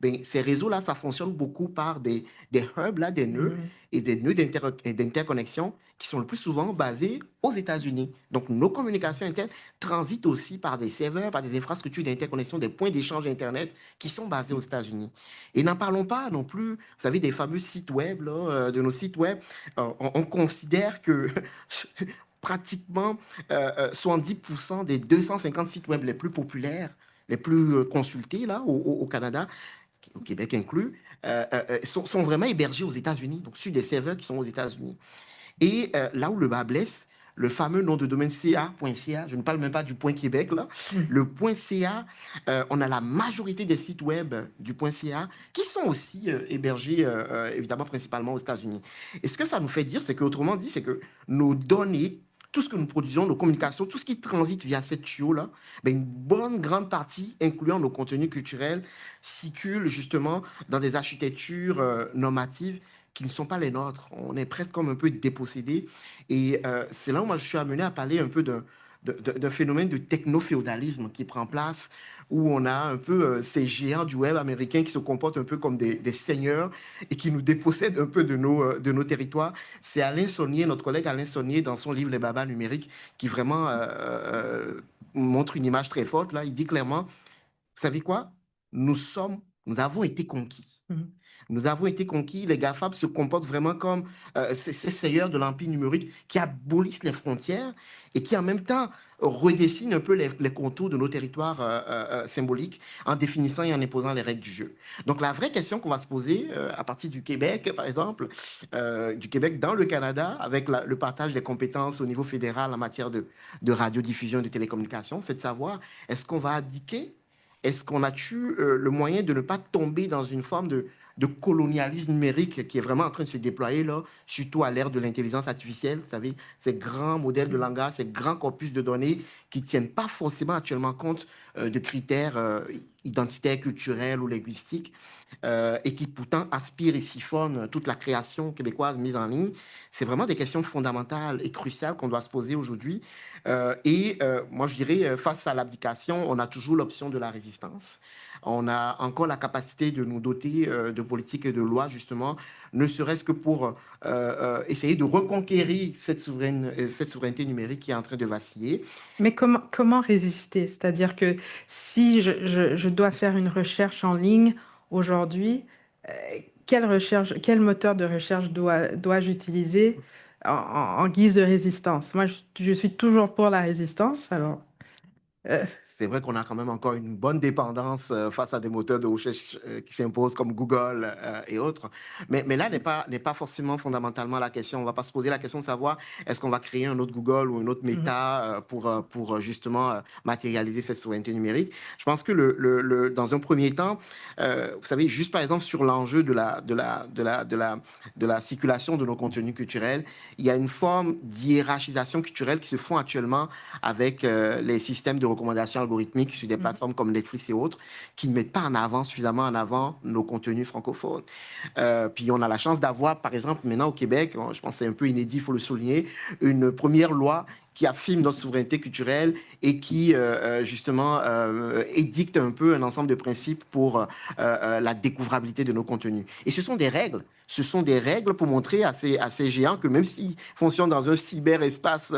ben, ces réseaux-là, ça fonctionne beaucoup par des hubs, là, des nœuds et des nœuds d'interconnexion qui sont le plus souvent basés aux États-Unis. Donc, nos communications internes transitent aussi par des serveurs, par des infrastructures d'interconnexion, des points d'échange Internet qui sont basés aux États-Unis. Et n'en parlons pas non plus, vous savez, des fameux sites web, là, de nos sites web. On considère que pratiquement 70% des 250 sites web les plus populaires, les plus consultés là, au Canada, au Québec inclus, sont vraiment hébergés aux États-Unis, donc sur des serveurs qui sont aux États-Unis. Et là où le bas blesse, le fameux nom de domaine .ca, je ne parle même pas du .Québec, là, le .ca, on a la majorité des sites web du .ca qui sont aussi hébergés, évidemment, principalement aux États-Unis. Et ce que ça nous fait dire, c'est qu'autrement dit, c'est que nos données, tout ce que nous produisons, nos communications, tout ce qui transite via cette tuyau-là, ben une bonne grande partie, incluant nos contenus culturels, circule justement dans des architectures normatives qui ne sont pas les nôtres. On est presque comme un peu dépossédés. Et c'est là où moi je suis amené à parler un peu d'un phénomène de techno-féodalisme qui prend place, où on a un peu ces géants du web américain qui se comportent un peu comme des seigneurs et qui nous dépossèdent un peu de nos territoires. C'est Alain Saunier, notre collègue Alain Saunier, dans son livre Les Babas numériques, qui vraiment montre une image très forte. Là, il dit clairement, vous savez quoi? Nous avons été conquis. Nous avons été conquis. Les GAFAM se comportent vraiment comme ces seigneurs de l'empire numérique qui abolissent les frontières et qui en même temps redessinent un peu les contours de nos territoires symboliques en définissant et en imposant les règles du jeu. Donc la vraie question qu'on va se poser à partir du Québec, par exemple, du Québec dans le Canada, avec le partage des compétences au niveau fédéral en matière de radiodiffusion et de télécommunications, c'est de savoir, est-ce qu'on va abdiquer? Est-ce qu'on a-tu le moyen de ne pas tomber dans une forme de colonialisme numérique qui est vraiment en train de se déployer là, surtout à l'ère de l'intelligence artificielle, vous savez, ces grands modèles de langage, ces grands corpus de données qui ne tiennent pas forcément actuellement compte de critères identitaires, culturels ou linguistiques, et qui pourtant aspirent et siphonnent toute la création québécoise mise en ligne. C'est vraiment des questions fondamentales et cruciales qu'on doit se poser aujourd'hui. Moi, je dirais, face à l'abdication, on a toujours l'option de la résistance. On a encore la capacité de nous doter de politiques et de lois, justement, ne serait-ce que pour essayer de reconquérir cette souveraineté numérique qui est en train de vaciller.
Mais comment résister? C'est-à-dire que si je dois faire une recherche en ligne aujourd'hui, quel moteur de recherche dois-je utiliser en guise de résistance? Moi, je suis toujours pour la résistance, alors...
C'est vrai qu'on a quand même encore une bonne dépendance face à des moteurs de recherche qui s'imposent comme Google et autres. Mais là n'est pas forcément fondamentalement la question. On ne va pas se poser la question de savoir est-ce qu'on va créer un autre Google ou une autre Meta pour justement matérialiser cette souveraineté numérique. Je pense que dans un premier temps, vous savez, juste par exemple sur l'enjeu de la circulation de nos contenus culturels, il y a une forme d'hiérarchisation culturelle qui se font actuellement avec les systèmes de recommandation algorithmiques sur des plateformes comme Netflix et autres, qui ne mettent pas suffisamment en avant nos contenus francophones. Puis on a la chance d'avoir, par exemple, maintenant au Québec, je pense que c'est un peu inédit, il faut le souligner, une première loi qui affirme notre souveraineté culturelle et qui, justement, édicte un peu un ensemble de principes pour la découvrabilité de nos contenus. Et ce sont des règles. Ce sont des règles pour montrer à ces géants que même s'ils fonctionnent dans un cyberespace,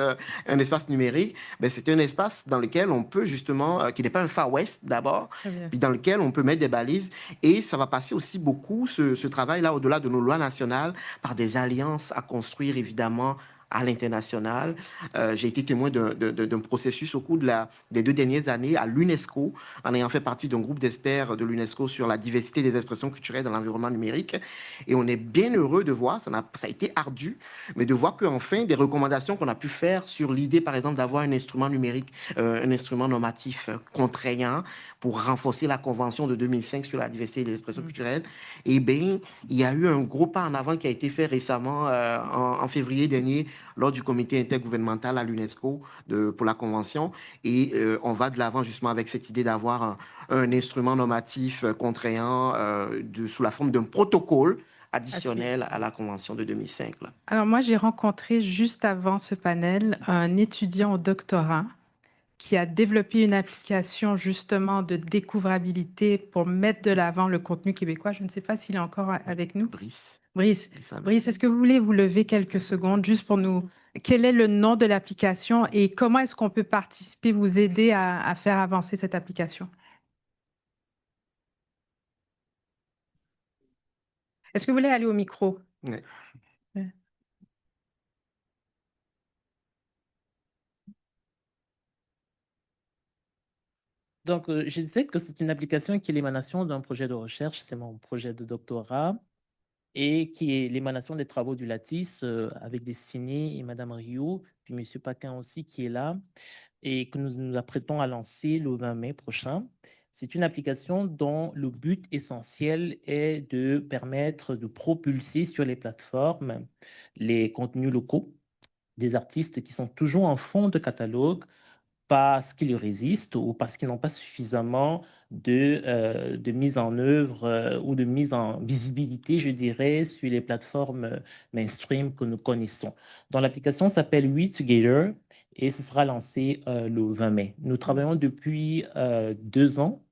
un espace numérique, ben, c'est un espace dans lequel on peut justement, qui n'est pas un Far West d'abord, puis dans lequel on peut mettre des balises. Et ça va passer aussi beaucoup, ce travail-là, au-delà de nos lois nationales, par des alliances à construire, évidemment, à l'international. J'ai été témoin d'un processus au cours des 2 dernières années à l'UNESCO, en ayant fait partie d'un groupe d'experts de l'UNESCO sur la diversité des expressions culturelles dans l'environnement numérique. Et on est bien heureux de voir, ça a été ardu, mais de voir qu'enfin, des recommandations qu'on a pu faire sur l'idée, par exemple, d'avoir un instrument numérique, un instrument normatif contraignant pour renforcer la Convention de 2005 sur la diversité des expressions culturelles, eh bien, il y a eu un gros pas en avant qui a été fait récemment, en février dernier, lors du comité intergouvernemental à l'UNESCO pour la Convention. Et on va de l'avant justement avec cette idée d'avoir un instrument normatif contraignant sous la forme d'un protocole additionnel à la Convention de 2005. Là.
Alors moi, j'ai rencontré juste avant ce panel un étudiant au doctorat qui a développé une application justement de découvrabilité pour mettre de l'avant le contenu québécois. Je ne sais pas s'il est encore avec nous.
Brice.
Brice, est-ce que vous voulez vous lever quelques secondes juste pour nous... Quel est le nom de l'application et comment est-ce qu'on peut participer, vous aider à faire avancer cette application? Est-ce que vous voulez aller au micro?
Ouais.
Ouais.
Donc, je disais que c'est une application qui est l'émanation d'un projet de recherche, c'est mon projet de doctorat, et qui est l'émanation des travaux du Lattice avec Destinée et Madame Rioux, puis Monsieur Paquin aussi qui est là, et que nous nous apprêtons à lancer le 20 mai prochain. C'est une application dont le but essentiel est de permettre de propulser sur les plateformes les contenus locaux des artistes qui sont toujours en fond de catalogue parce qu'ils résistent ou parce qu'ils n'ont pas suffisamment de mise en œuvre ou de mise en visibilité, je dirais, sur les plateformes mainstream que nous connaissons. Donc, l'application s'appelle We Together et ce sera lancé le 20 mai. Nous travaillons depuis 2 ans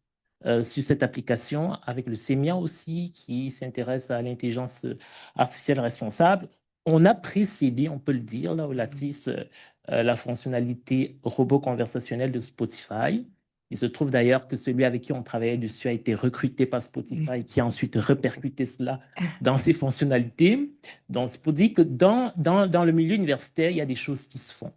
sur cette application avec le CEMIA aussi, qui s'intéresse à l'intelligence artificielle responsable. On a précédé, on peut le dire, là, au Lattice, la fonctionnalité robot conversationnel de Spotify. Il se trouve d'ailleurs que celui avec qui on travaillait dessus a été recruté par Spotify, qui a ensuite répercuté cela dans ses fonctionnalités. Donc, c'est pour dire que dans le milieu universitaire, il y a des choses qui se font.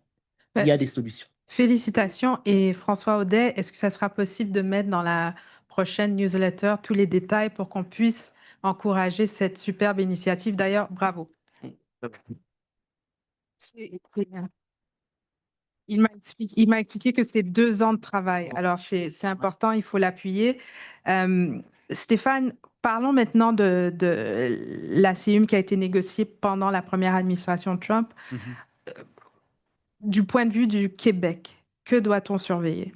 Il y a des solutions.
Félicitations. Et François Audet, est-ce que ça sera possible de mettre dans la prochaine newsletter tous les détails pour qu'on puisse encourager cette superbe initiative? D'ailleurs, bravo. Il m'a expliqué que c'est 2 ans de travail. Alors, c'est important, il faut l'appuyer. Stéphane, parlons maintenant de l'ACUM qui a été négociée pendant la première administration Trump. Du point de vue du Québec, que doit-on surveiller?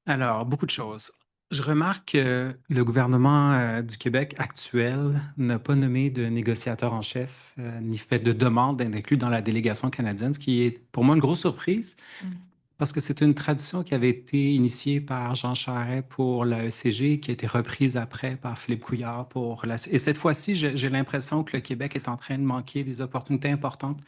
Alors, beaucoup de choses. Je remarque que le gouvernement du Québec actuel n'a pas nommé de négociateur en chef, ni fait de demande d'être inclus dans la délégation canadienne, ce qui est pour moi une grosse surprise, parce que c'est une tradition qui avait été initiée par Jean Charest pour la ECG, qui a été reprise après par Philippe Couillard pour la... Et cette fois-ci, j'ai l'impression que le Québec est en train de manquer des opportunités importantes.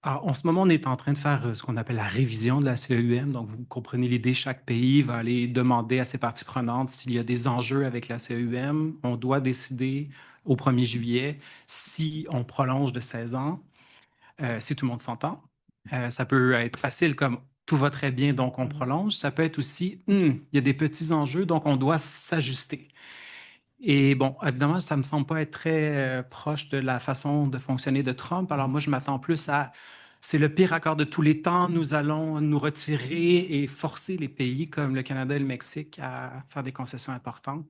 Alors, en ce moment, on est en train de faire ce qu'on appelle la révision de la CEUM. Donc, vous comprenez l'idée, chaque pays va aller demander à ses parties prenantes s'il y a des enjeux avec la CEUM. On doit décider au 1er juillet si on prolonge de 16 ans, si tout le monde s'entend. Ça peut être facile comme tout va très bien, donc on prolonge. Ça peut être aussi, il y a des petits enjeux, donc on doit s'ajuster. Et bon, évidemment, ça ne me semble pas être très proche de la façon de fonctionner de Trump. Alors moi, je m'attends plus à, c'est le pire accord de tous les temps, nous allons nous retirer et forcer les pays comme le Canada et le Mexique à faire des concessions importantes.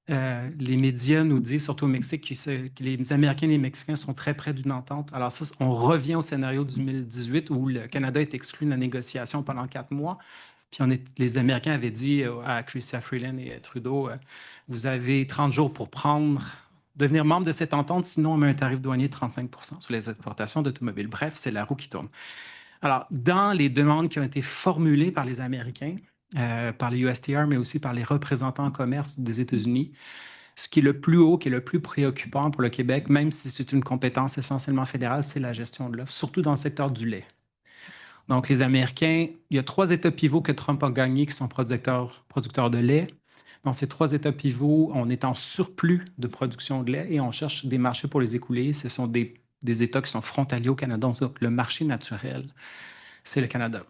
Les médias nous disent, surtout au Mexique, que les Américains et les Mexicains sont très près d'une entente. Alors ça, on revient au scénario de 2018 où le Canada est exclu de la négociation pendant 4 mois. Puis les Américains avaient dit à Chrystia Freeland et à Trudeau, vous avez 30 jours pour prendre devenir membre de cette entente, sinon on met un tarif douanier de 35 sur les exportations d'automobiles. Bref, c'est la roue qui tourne. Alors, dans les demandes qui ont été formulées par les Américains, par les USTR, mais aussi par les représentants en commerce des États-Unis, ce qui est le plus haut, qui est le plus préoccupant pour le Québec, même si c'est une compétence essentiellement fédérale, c'est la gestion de l'offre, surtout dans le secteur du lait. Donc, les Américains, il y a 3 États pivots que Trump a gagnés qui sont producteurs de lait. Dans ces 3 États pivots, on est en surplus de production de lait et on cherche des marchés pour les écouler. Ce sont des États qui sont frontaliers au Canada. Donc, le marché naturel, c'est le Canada.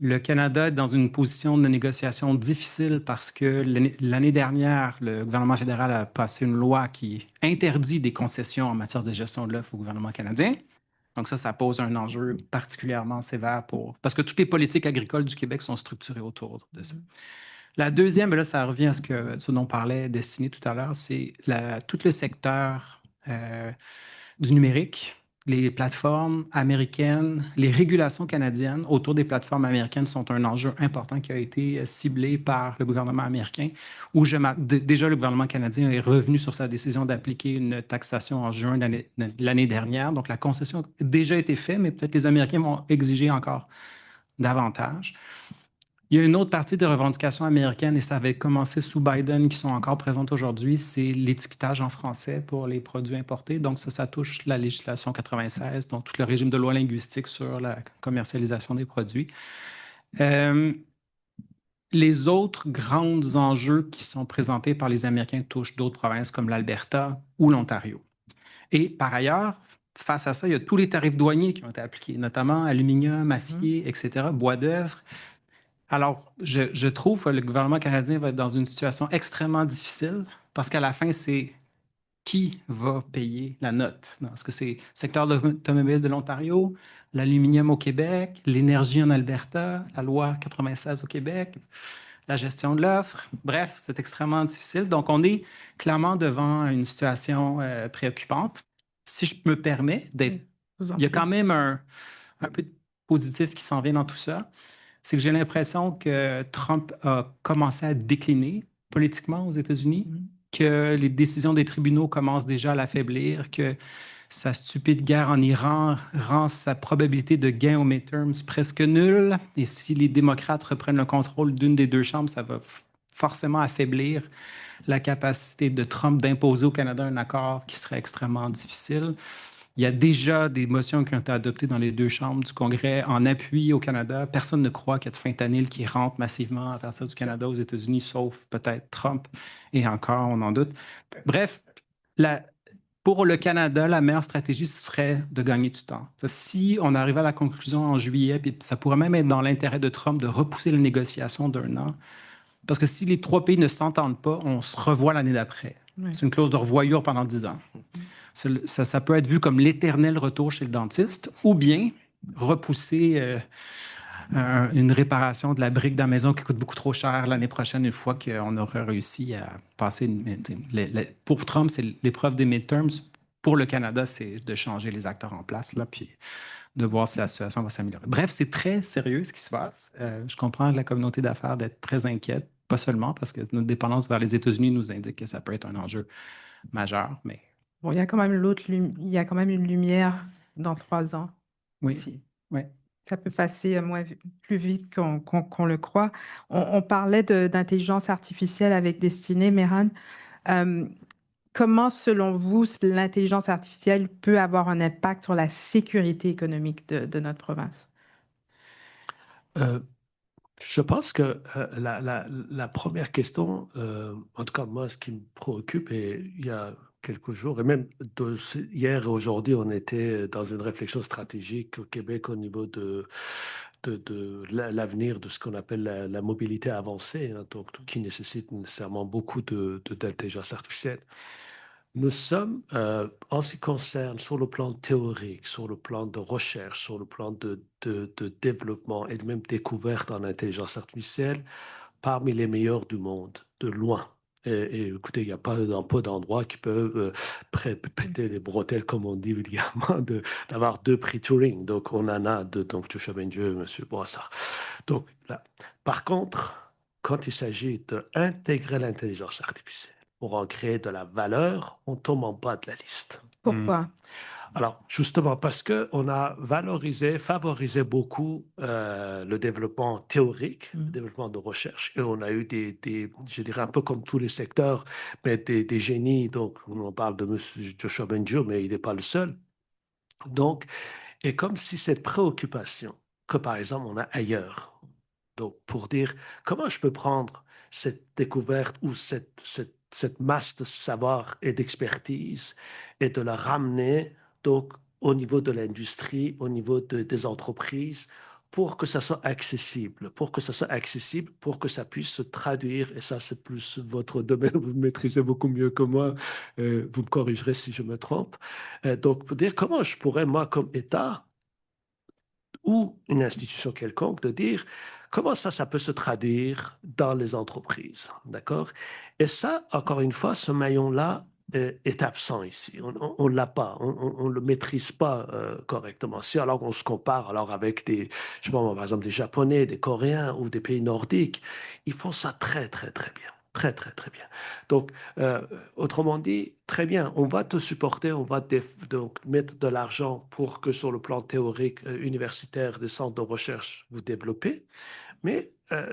Le Canada est dans une position de négociation difficile parce que l'année dernière, le gouvernement fédéral a passé une loi qui interdit des concessions en matière de gestion de l'offre au gouvernement canadien. Donc ça pose un enjeu particulièrement sévère parce que toutes les politiques agricoles du Québec sont structurées autour de ça. La deuxième, là, ça revient à ce dont parlait Destinée tout à l'heure, c'est tout le secteur du numérique, les plateformes américaines, les régulations canadiennes autour des plateformes américaines sont un enjeu important qui a été ciblé par le gouvernement américain, où déjà le gouvernement canadien est revenu sur sa décision d'appliquer une taxation en juin de l'année dernière. Donc, la concession a déjà été faite, mais peut-être les Américains vont exiger encore davantage. Il y a une autre partie des revendications américaines, et ça avait commencé sous Biden, qui sont encore présentes aujourd'hui, c'est l'étiquetage en français pour les produits importés. Donc ça touche la législation 96, donc tout le régime de loi linguistique sur la commercialisation des produits. Les autres grands enjeux qui sont présentés par les Américains touchent d'autres provinces comme l'Alberta ou l'Ontario. Et par ailleurs, face à ça, il y a tous les tarifs douaniers qui ont été appliqués, notamment aluminium, acier, etc., bois d'œuvre. Alors, je trouve que le gouvernement canadien va être dans une situation extrêmement difficile parce qu'à la fin, c'est qui va payer la note? Est-ce que c'est le secteur de l'automobile de l'Ontario, l'aluminium au Québec, l'énergie en Alberta, la loi 96 au Québec, la gestion de l'offre? Bref, c'est extrêmement difficile. Donc, on est clairement devant une situation préoccupante. Si je me permets, il y a quand même un peu de positif qui s'en vient dans tout ça. C'est que j'ai l'impression que Trump a commencé à décliner politiquement aux États-Unis, que les décisions des tribunaux commencent déjà à l'affaiblir, que sa stupide guerre en Iran rend sa probabilité de gain au midterms presque nulle. Et si les démocrates reprennent le contrôle d'une des 2 chambres, ça va forcément affaiblir la capacité de Trump d'imposer au Canada un accord qui serait extrêmement difficile. Il y a déjà des motions qui ont été adoptées dans les 2 chambres du Congrès en appui au Canada. Personne ne croit qu'il y a de fentanyl qui rentre massivement à partir du Canada aux États-Unis, sauf peut-être Trump. Et encore, on en doute. Bref, pour le Canada, la meilleure stratégie, ce serait de gagner du temps. Si on arrive à la conclusion en juillet, puis ça pourrait même être dans l'intérêt de Trump de repousser les négociations d'1 an, parce que si les 3 pays ne s'entendent pas, on se revoit l'année d'après. Oui. C'est une clause de revoyure pendant 10 ans. Ça peut être vu comme l'éternel retour chez le dentiste ou bien repousser une réparation de la brique de la maison qui coûte beaucoup trop cher l'année prochaine une fois qu'on aura réussi à passer. Pour Trump, c'est l'épreuve des midterms. Pour le Canada, c'est de changer les acteurs en place, là, puis de voir si la situation va s'améliorer. Bref, c'est très sérieux ce qui se passe. Je comprends la communauté d'affaires d'être très inquiète, pas seulement parce que notre dépendance vers les États-Unis nous indique que ça peut être un enjeu majeur, mais...
Bon, il y a quand même il y a quand même une lumière dans 3 ans.
Oui,
Ici.
oui.
Ça peut passer plus vite qu'on le croit. On parlait d'intelligence artificielle avec Destinée, Mehran. Comment, selon vous, l'intelligence artificielle peut avoir un impact sur la sécurité économique de notre province?
Je pense que la première question, en tout cas moi, ce qui me préoccupe, et il y a quelques jours, et même hier et aujourd'hui, on était dans une réflexion stratégique au Québec au niveau de l'avenir de ce qu'on appelle la mobilité avancée, hein, donc qui nécessite nécessairement beaucoup d'intelligence artificielle. Nous sommes, en ce qui concerne, sur le plan théorique, sur le plan de recherche, sur le plan de développement et de même découverte en intelligence artificielle, parmi les meilleurs du monde, de loin. Et écoutez, il n'y a pas peu d'endroits qui peuvent péter les bretelles, comme on dit vulgairement, d'avoir 2 prix Turing. Donc, on en a 2, donc Joshua Bengio et M. Boissard. Donc, là. Par contre, quand il s'agit d'intégrer l'intelligence artificielle pour en créer de la valeur, on tombe en bas de la liste.
Pourquoi?
Alors, justement, parce qu'on a favorisé beaucoup le développement théorique, le développement de recherche, et on a eu je dirais un peu comme tous les secteurs, mais des génies. Donc, on parle de M. Joshua Bengio, mais il n'est pas le seul. Donc, et comme si cette préoccupation que, par exemple, on a ailleurs, donc pour dire comment je peux prendre cette découverte ou cette masse de savoir et d'expertise et de la ramener donc au niveau de l'industrie, au niveau des entreprises, pour que ça soit accessible, pour que ça puisse se traduire, et ça c'est plus votre domaine, vous le maîtrisez beaucoup mieux que moi, vous me corrigerez si je me trompe. Donc pour dire comment je pourrais, moi comme État, ou une institution quelconque, de dire comment ça peut se traduire dans les entreprises. D'accord? Et ça, encore une fois, ce maillon-là est absent ici. On ne l'a pas, on ne le maîtrise pas correctement. Si alors on se compare alors avec je sais pas, par exemple, des Japonais, des Coréens ou des pays nordiques, ils font ça très, très, très bien. Très, très, très bien. Donc, autrement dit, très bien, on va te supporter, on va donc mettre de l'argent pour que sur le plan théorique, universitaire, des centres de recherche, vous développez. Mais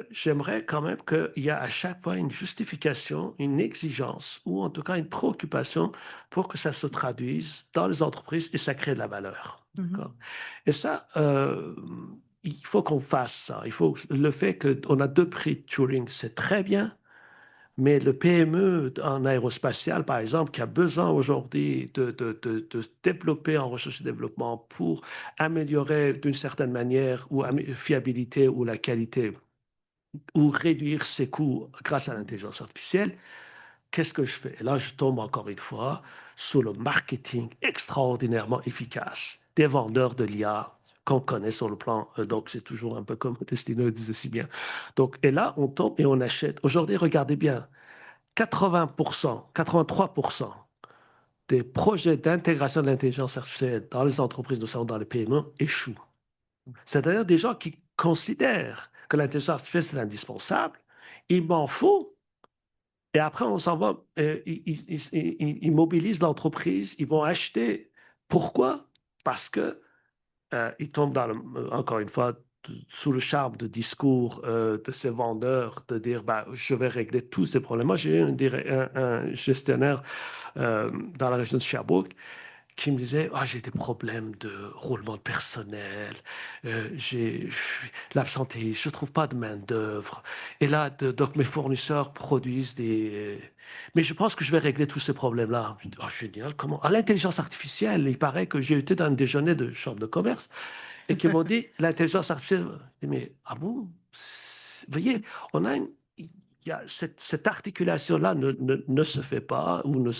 j'aimerais quand même qu'il y ait à chaque fois une justification, une exigence ou en tout cas une préoccupation pour que ça se traduise dans les entreprises et ça crée de la valeur. D'accord? Et ça, il faut qu'on fasse ça. Le fait qu'on a 2 prix Turing, c'est très bien. Mais le PME en aérospatial, par exemple, qui a besoin aujourd'hui de se développer en recherche et développement pour améliorer d'une certaine manière ou fiabilité ou la qualité ou réduire ses coûts grâce à l'intelligence artificielle, qu'est-ce que je fais? Et là, je tombe encore une fois sur le marketing extraordinairement efficace des vendeurs de l'IA qu'on connaît sur le plan. Donc, c'est toujours un peu comme Destino disait si bien. Donc, et là, on tombe et on achète. Aujourd'hui, regardez bien, 80%, 83% des projets d'intégration de l'intelligence artificielle dans les entreprises, notamment dans les PME, échouent. C'est-à-dire des gens qui considèrent que l'intelligence artificielle, c'est indispensable, ils m'en font, et après, on s'en va, ils mobilisent l'entreprise, ils vont acheter. Pourquoi? Parce que ils tombent encore une fois sous le charme de discours de ces vendeurs, de dire bah, je vais régler tous ces problèmes. Moi, j'ai eu un gestionnaire dans la région de Sherbrooke qui me disait ah, j'ai des problèmes de roulement de personnel, j'ai l'absentéisme, je ne trouve pas de main-d'œuvre. Et là, donc mes fournisseurs produisent mais je pense que je vais régler tous ces problèmes-là. Je dis, oh, génial, comment? À l'intelligence artificielle, il paraît que j'ai été dans un déjeuner de chambre de commerce et qu'ils m'ont dit l'intelligence artificielle. Je dis, mais ah bon? Vous voyez, il y a cette articulation-là ne se fait pas ou ne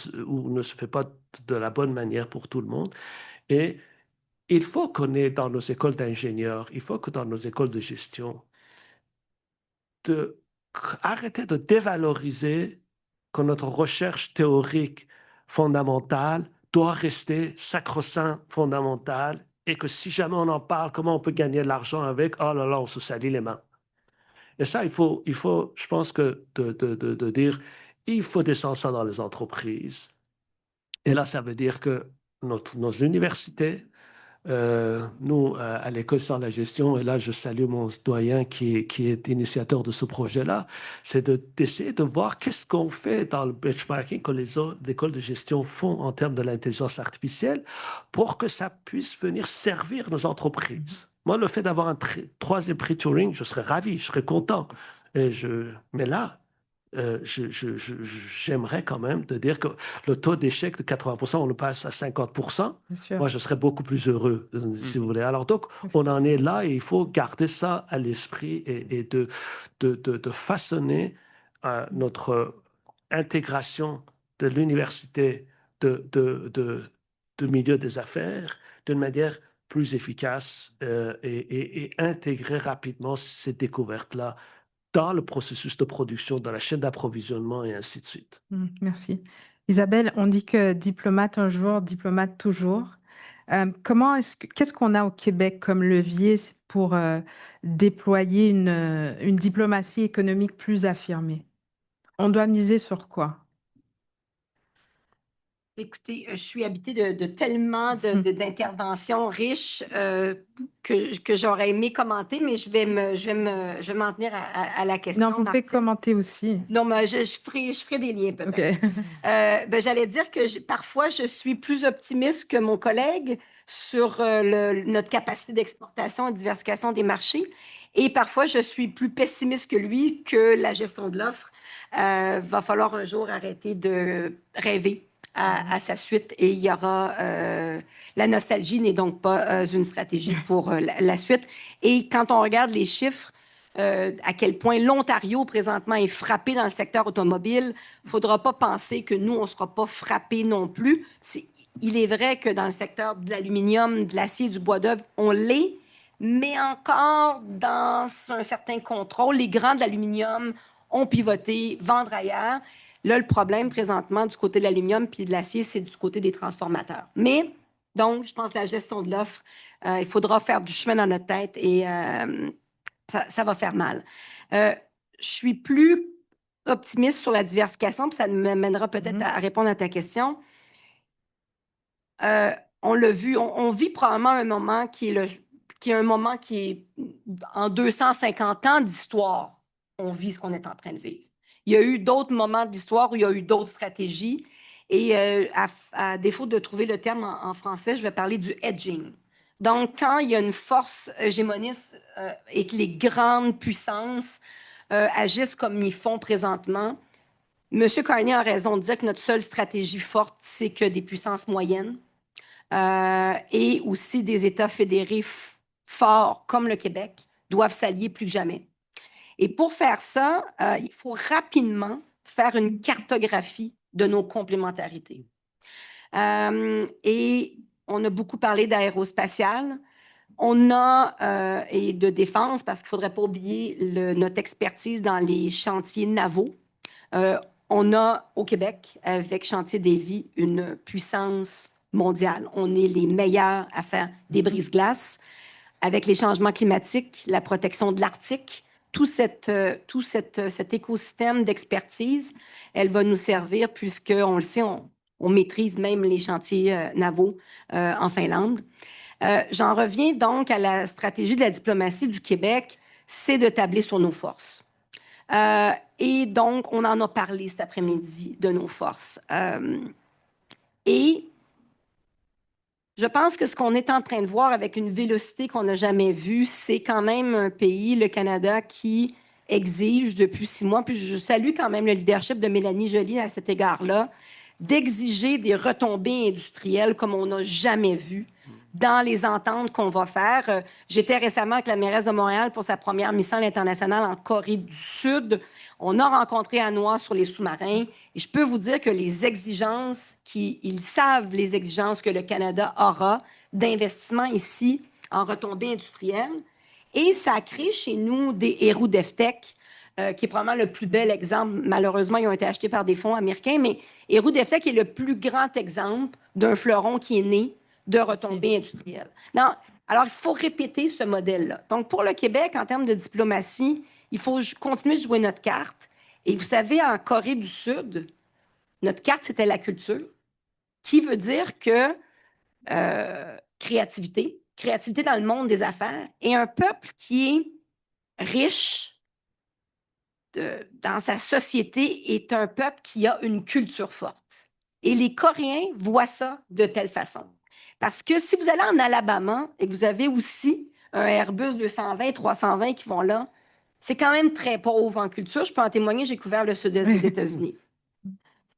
se fait pas de la bonne manière pour tout le monde. Et il faut qu'on ait dans nos écoles d'ingénieurs, il faut que dans nos écoles de gestion, arrêter de dévaloriser que notre recherche théorique fondamentale doit rester sacro-saint fondamentale et que si jamais on en parle, comment on peut gagner de l'argent avec, oh là là, on se salit les mains. Et ça, je pense que de dire, il faut descendre ça dans les entreprises. Et là, ça veut dire que nos universités, nous, à l'école sur la gestion, et là, je salue mon doyen qui est initiateur de ce projet-là, c'est d'essayer de voir qu'est-ce qu'on fait dans le benchmarking que les autres écoles de gestion font en termes de l'intelligence artificielle pour que ça puisse venir servir nos entreprises. Moi, le fait d'avoir un 3e prix Turing, je serais ravi, je serais content. Mais là, j'aimerais quand même te dire que le taux d'échec de 80%, on le passe à 50%. Moi, je serais beaucoup plus heureux, si vous voulez. Alors donc, on en est là et il faut garder ça à l'esprit et de façonner notre intégration de l'université, de milieu des affaires d'une manière plus efficace et intégrer rapidement ces découvertes-là dans le processus de production, dans la chaîne d'approvisionnement et ainsi de suite.
Merci. Isabelle, on dit que diplomate un jour, diplomate toujours. Qu'est-ce qu'on a au Québec comme levier pour déployer une diplomatie économique plus affirmée? On doit miser sur quoi?
Écoutez, je suis habitée de tellement d'interventions riches que j'aurais aimé commenter, mais je vais m'en tenir à la question.
Non, vous pouvez commenter aussi.
Non, mais je ferai des liens peut-être.
OK.
J'allais dire que parfois, je suis plus optimiste que mon collègue sur notre capacité d'exportation et de diversification des marchés. Et parfois, je suis plus pessimiste que lui que la gestion de l'offre. Va falloir un jour arrêter de rêver à sa suite et il y aura... la nostalgie n'est donc pas une stratégie pour la suite. Et quand on regarde les chiffres, à quel point l'Ontario, présentement, est frappé dans le secteur automobile, il ne faudra pas penser que nous, on ne sera pas frappé non plus. Il est vrai que dans le secteur de l'aluminium, de l'acier, du bois d'œuvre, on l'est, mais encore dans un certain contrôle. Les grands de l'aluminium ont pivoté, vendre ailleurs. Là, le problème présentement du côté de l'aluminium puis de l'acier, c'est du côté des transformateurs. Mais, donc, je pense que la gestion de l'offre, il faudra faire du chemin dans notre tête et ça va faire mal. Je suis plus optimiste sur la diversification, puis ça me mènera peut-être à répondre à ta question. On l'a vu, on vit probablement un moment qui est un moment qui est en 250 ans d'histoire. On vit ce qu'on est en train de vivre. Il y a eu d'autres moments de l'histoire où il y a eu d'autres stratégies. Et à défaut de trouver le terme en français, je vais parler du hedging. Donc, quand il y a une force hégémoniste et que les grandes puissances agissent comme ils font présentement, M. Carney a raison de dire que notre seule stratégie forte, c'est que des puissances moyennes et aussi des États fédérés forts comme le Québec doivent s'allier plus que jamais. Et pour faire ça, il faut rapidement faire une cartographie de nos complémentarités. Et on a beaucoup parlé d'aérospatial. On a, et de défense, parce qu'il ne faudrait pas oublier notre expertise dans les chantiers navaux. On a au Québec, avec Chantier Davy, une puissance mondiale. On est les meilleurs à faire des brises-glaces. Avec les changements climatiques, la protection de l'Arctique, tout cet écosystème d'expertise, elle va nous servir puisqu'on le sait, on maîtrise même les chantiers navaux en Finlande. J'en reviens donc à la stratégie de la diplomatie du Québec, c'est de tabler sur nos forces. Et donc, on en a parlé cet après-midi de nos forces. Et je pense que ce qu'on est en train de voir avec une vélocité qu'on n'a jamais vue, c'est quand même un pays, le Canada, qui exige depuis 6 mois, puis je salue quand même le leadership de Mélanie Joly à cet égard-là, d'exiger des retombées industrielles comme on n'a jamais vu dans les ententes qu'on va faire. J'étais récemment avec la mairesse de Montréal pour sa première mission à l'international en Corée du Sud. On a rencontré Hanoï sur les sous-marins et je peux vous dire que les exigences, ils savent les exigences que le Canada aura d'investissement ici en retombées industrielles. Et ça a créé chez nous des héros d'EFTEC, qui est probablement le plus bel exemple. Malheureusement, ils ont été achetés par des fonds américains, mais Héroux d'EFTEC est le plus grand exemple d'un fleuron qui est né de retombées industrielles. Non, alors, il faut répéter ce modèle-là. Donc, pour le Québec, en termes de diplomatie, il faut continuer de jouer notre carte. Et vous savez, en Corée du Sud, notre carte, c'était la culture, qui veut dire que créativité dans le monde des affaires, et un peuple qui est riche dans sa société est un peuple qui a une culture forte. Et les Coréens voient ça de telle façon. Parce que si vous allez en Alabama et que vous avez aussi un Airbus 220, 320 qui vont là, c'est quand même très pauvre en culture. Je peux en témoigner, j'ai couvert le sud-est des États-Unis.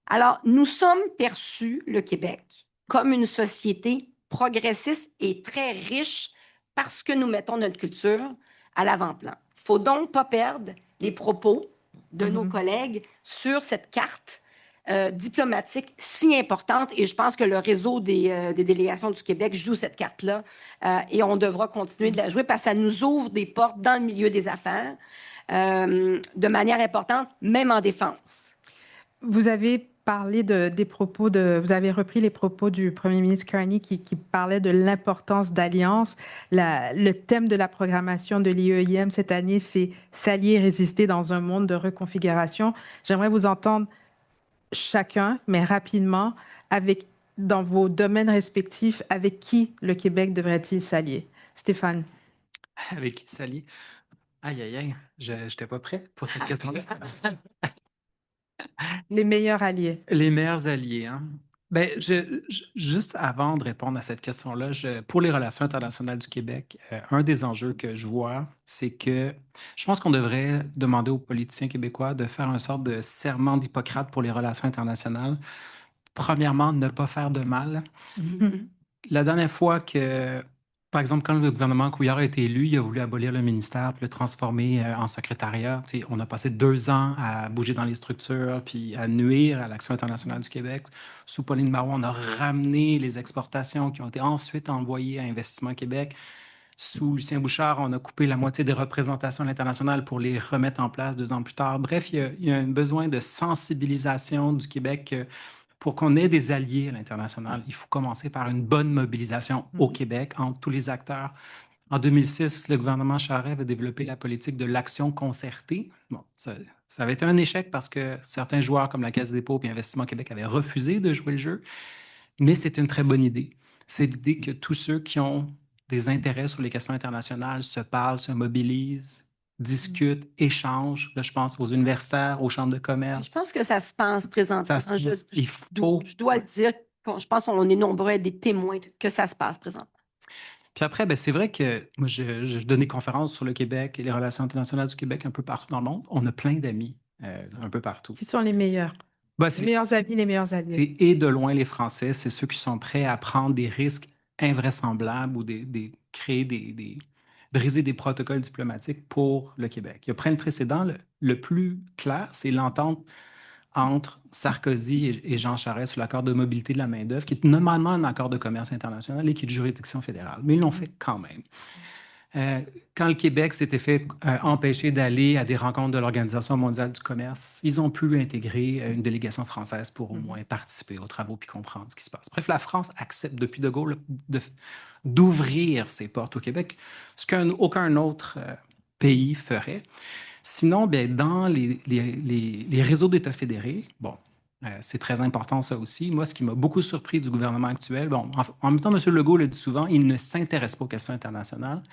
Alors, nous sommes perçus, le Québec, comme une société progressiste et très riche parce que nous mettons notre culture à l'avant-plan. Il ne faut donc pas perdre les propos de nos collègues sur cette carte diplomatique si importante. Et je pense que le réseau des délégations du Québec joue cette carte-là et on devra continuer de la jouer parce que ça nous ouvre des portes dans le milieu des affaires de manière importante, même en défense.
Vous avez parlé des propos vous avez repris les propos du premier ministre Carney qui parlait de l'importance d'alliance. Le thème de la programmation de l'IEIM cette année, c'est s'allier et résister dans un monde de reconfiguration. J'aimerais vous entendre chacun, mais rapidement, dans vos domaines respectifs, avec qui le Québec devrait-il s'allier? Stéphane.
Avec qui s'allier? Aïe, aïe, aïe, je n'étais pas prêt pour cette question-là.
Les meilleurs alliés.
Les meilleurs alliés, hein? Ben, juste avant de répondre à cette question-là, pour les relations internationales du Québec, un des enjeux que je vois, c'est que je pense qu'on devrait demander aux politiciens québécois de faire une sorte de serment d'Hippocrate pour les relations internationales. Premièrement, ne pas faire de mal. La dernière fois que, par exemple, quand le gouvernement Couillard a été élu, il a voulu abolir le ministère puis le transformer en secrétariat. Puis on a passé 2 ans à bouger dans les structures puis à nuire à l'Action internationale du Québec. Sous Pauline Marois, on a ramené les exportations qui ont été ensuite envoyées à Investissement Québec. Sous Lucien Bouchard, on a coupé la moitié des représentations à l'international pour les remettre en place 2 ans plus tard. Bref, il y a un besoin de sensibilisation du Québec pour qu'on ait des alliés à l'international. Il faut commencer par une bonne mobilisation au Québec entre tous les acteurs. En 2006, le gouvernement Charest avait développé la politique de l'action concertée. Bon, ça avait été un échec parce que certains joueurs comme la Caisse des dépôts et Investissement Québec avaient refusé de jouer le jeu, mais c'est une très bonne idée. C'est l'idée que tous ceux qui ont des intérêts sur les questions internationales se parlent, se mobilisent, discutent, échangent. Là, je pense aux universitaires, aux chambres de commerce.
Je pense que ça se passe présentement. Je dois le dire, je pense qu'on est nombreux à être des témoins que ça se passe présentement.
Puis après, ben, c'est vrai que moi, je donne des conférences sur le Québec et les relations internationales du Québec un peu partout dans le monde. On a plein d'amis un peu partout.
Qui sont les meilleurs?
Ben,
les meilleurs amis, les meilleurs alliés.
Et de loin, les Français, c'est ceux qui sont prêts à prendre des risques invraisemblables ou briser des protocoles diplomatiques pour le Québec. Il y a plein de précédents. Le plus clair, c'est l'entente entre Sarkozy et Jean Charest sur l'accord de mobilité de la main-d'œuvre, qui est normalement un accord de commerce international et qui est de juridiction fédérale. Mais ils l'ont fait quand même. Quand le Québec s'était fait empêcher d'aller à des rencontres de l'Organisation mondiale du commerce, ils ont pu intégrer une délégation française pour au moins participer aux travaux puis comprendre ce qui se passe. Bref, la France accepte depuis De Gaulle d'ouvrir ses portes au Québec, ce qu'aucun autre pays ferait. Sinon, bien, dans les réseaux d'États fédérés, bon, c'est très important ça aussi. Moi, ce qui m'a beaucoup surpris du gouvernement actuel, bon, en même temps, M. Legault le dit souvent, il ne s'intéresse pas aux questions internationales.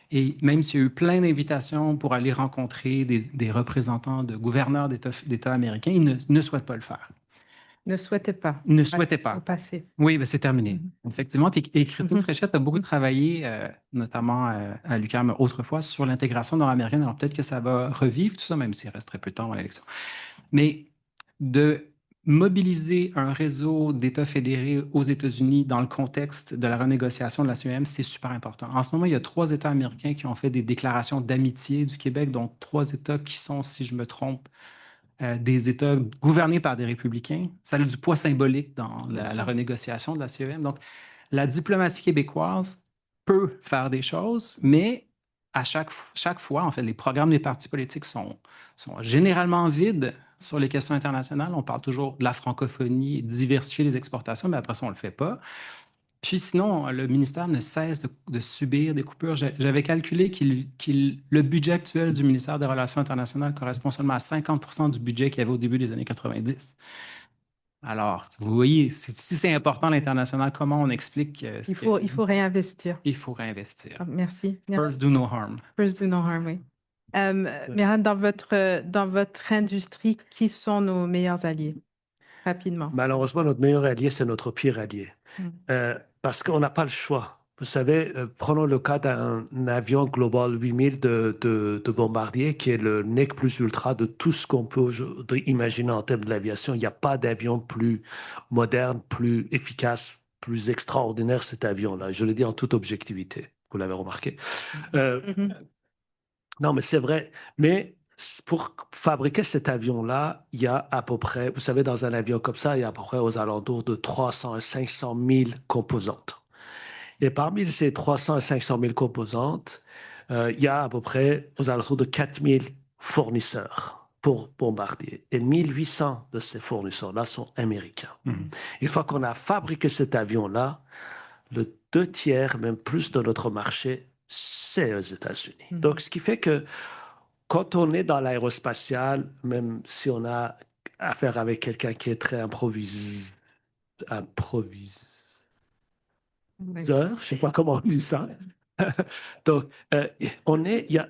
Et même s'il y a eu plein d'invitations pour aller rencontrer des représentants de gouverneurs d'États américains, il ne souhaite pas le faire.
Ne souhaitait pas.
Ne souhaitait pas.
Au passé.
Oui, ben c'est terminé, effectivement. Et Christine Fréchette a beaucoup travaillé, notamment à l'UQAM autrefois, sur l'intégration nord-américaine. Alors peut-être que ça va revivre tout ça, même s'il reste très peu de temps avant l'élection. Mais de mobiliser un réseau d'États fédérés aux États-Unis dans le contexte de la renégociation de la CEM, c'est super important. En ce moment, il y a 3 États américains qui ont fait des déclarations d'amitié du Québec, donc 3 États qui sont, si je me trompe, des États gouvernés par des républicains. Ça a du poids symbolique dans la renégociation de la CEM. Donc, la diplomatie québécoise peut faire des choses, mais à chaque fois, en fait, les programmes des partis politiques sont généralement vides sur les questions internationales. On parle toujours de la francophonie, diversifier les exportations, mais après ça, on ne le fait pas. Puis sinon, le ministère ne cesse de subir des coupures. J'avais calculé le budget actuel du ministère des Relations internationales correspond seulement à 50% du budget qu'il y avait au début des années 90. Alors, vous voyez, si c'est important l'international, comment on explique
il faut réinvestir.
Il faut réinvestir.
Ah, merci.
First do no harm.
First do no harm, oui. Myriam, dans votre industrie, qui sont nos meilleurs alliés? Rapidement.
Malheureusement, notre meilleur allié, c'est notre pire allié. Parce qu'on n'a pas le choix. Vous savez, prenons le cas d'un avion Global 8000 de Bombardier, qui est le nec plus ultra de tout ce qu'on peut aujourd'hui imaginer en termes de l'aviation. Il n'y a pas d'avion plus moderne, plus efficace, plus extraordinaire cet avion-là. Je le dis en toute objectivité. Vous l'avez remarqué. Non, mais c'est vrai. Mais pour fabriquer cet avion-là, il y a à peu près, vous savez, dans un avion comme ça, il y a à peu près aux alentours de 300 à 500 000 composantes. Et parmi ces 300 à 500 000 composantes, il y a à peu près aux alentours de 4 000 fournisseurs pour Bombardier. Et 1 800 de ces fournisseurs-là sont américains. Une fois qu'on a fabriqué cet avion-là, le 2/3, même plus de notre marché, c'est aux États-Unis. Donc, ce qui fait que quand on est dans l'aérospatial, même si on a affaire avec quelqu'un qui est très improviseur, je sais pas comment on dit ça. Donc, il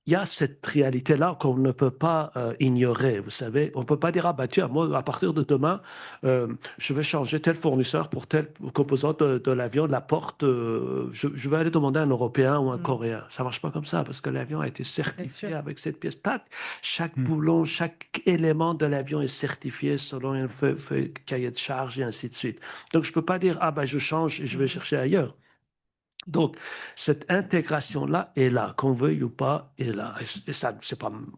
y a cette réalité-là qu'on ne peut pas ignorer, vous savez. On ne peut pas dire, ah bah tiens, moi, à partir de demain, je vais changer tel fournisseur pour telle composante de l'avion, de la porte. Je vais aller demander à un Européen ou un Coréen. Ça ne marche pas comme ça, parce que l'avion a été certifié avec cette pièce. Chaque boulon, chaque élément de l'avion est certifié selon un feuille cahier de charge et ainsi de suite. Donc, je ne peux pas dire, ah bah je change et je vais chercher ailleurs. Donc, cette intégration-là est là, qu'on veuille ou pas, est là. Et ça,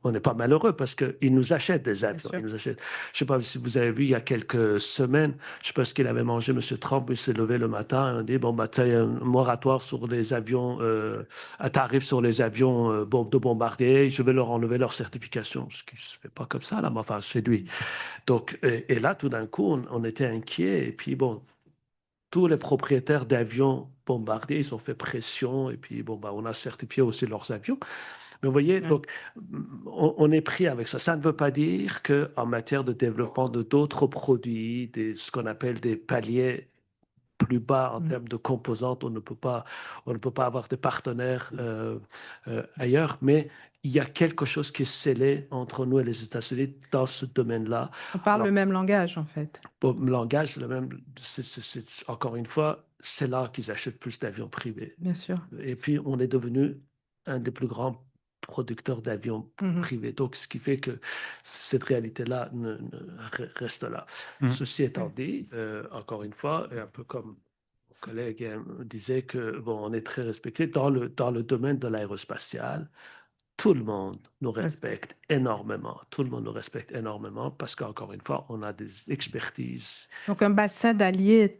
on n'est pas malheureux parce qu'ils nous achètent des avions. Ils nous achètent. Je ne sais pas si vous avez vu il y a quelques semaines, je ne sais pas ce qu'il avait mangé, M. Trump, il s'est levé le matin et on dit, bon, bah, tu as un moratoire sur les avions, un tarif sur les avions de bombardiers, je vais leur enlever leur certification. Ce qui ne se fait pas comme ça, là, mais enfin, c'est lui. Donc, et là, tout d'un coup, on était inquiets. Et puis, bon, tous les propriétaires d'avions bombardiers, ils ont fait pression et puis bon, bah, on a certifié aussi leurs avions. Mais vous voyez, donc, on est pris avec ça. Ça ne veut pas dire qu'en matière de développement de d'autres produits, ce qu'on appelle des paliers plus bas en termes de composantes, on ne peut pas avoir de partenaires ailleurs, mais il y a quelque chose qui est scellé entre nous et les États-Unis dans ce domaine-là.
On parle le même langage, en fait.
Le langage, le même, encore une fois, c'est là qu'ils achètent plus d'avions privés.
Bien sûr.
Et puis, on est devenu un des plus grands producteurs d'avions privés. Donc, ce qui fait que cette réalité-là reste là. Ceci étant dit, encore une fois, et un peu comme mon collègue disait que, bon, on est très respecté dans le domaine de l'aérospatial. Tout le monde nous respecte énormément. Tout le monde nous respecte énormément parce qu'encore une fois, on a des expertises.
Donc, un bassin d'alliés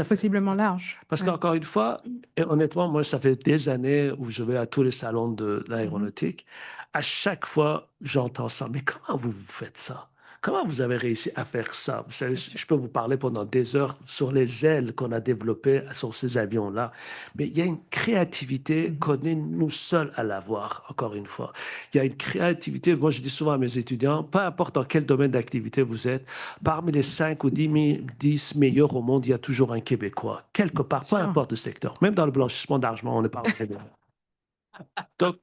possiblement large.
Parce qu'encore une fois, et honnêtement, moi, ça fait des années où je vais à tous les salons de l'aéronautique. À chaque fois, j'entends ça. Mais comment vous faites ça? Comment vous avez réussi à faire ça? Vous savez, je peux vous parler pendant des heures sur les ailes qu'on a développées sur ces avions-là. Mais il y a une créativité qu'on est nous seuls à l'avoir, encore une fois. Il y a une créativité, moi je dis souvent à mes étudiants, peu importe dans quel domaine d'activité vous êtes, parmi les 5 ou 10 meilleurs au monde, il y a toujours un Québécois, quelque part, peu importe le secteur. Même dans le blanchissement d'argent, on n'est pas en Québec. Donc,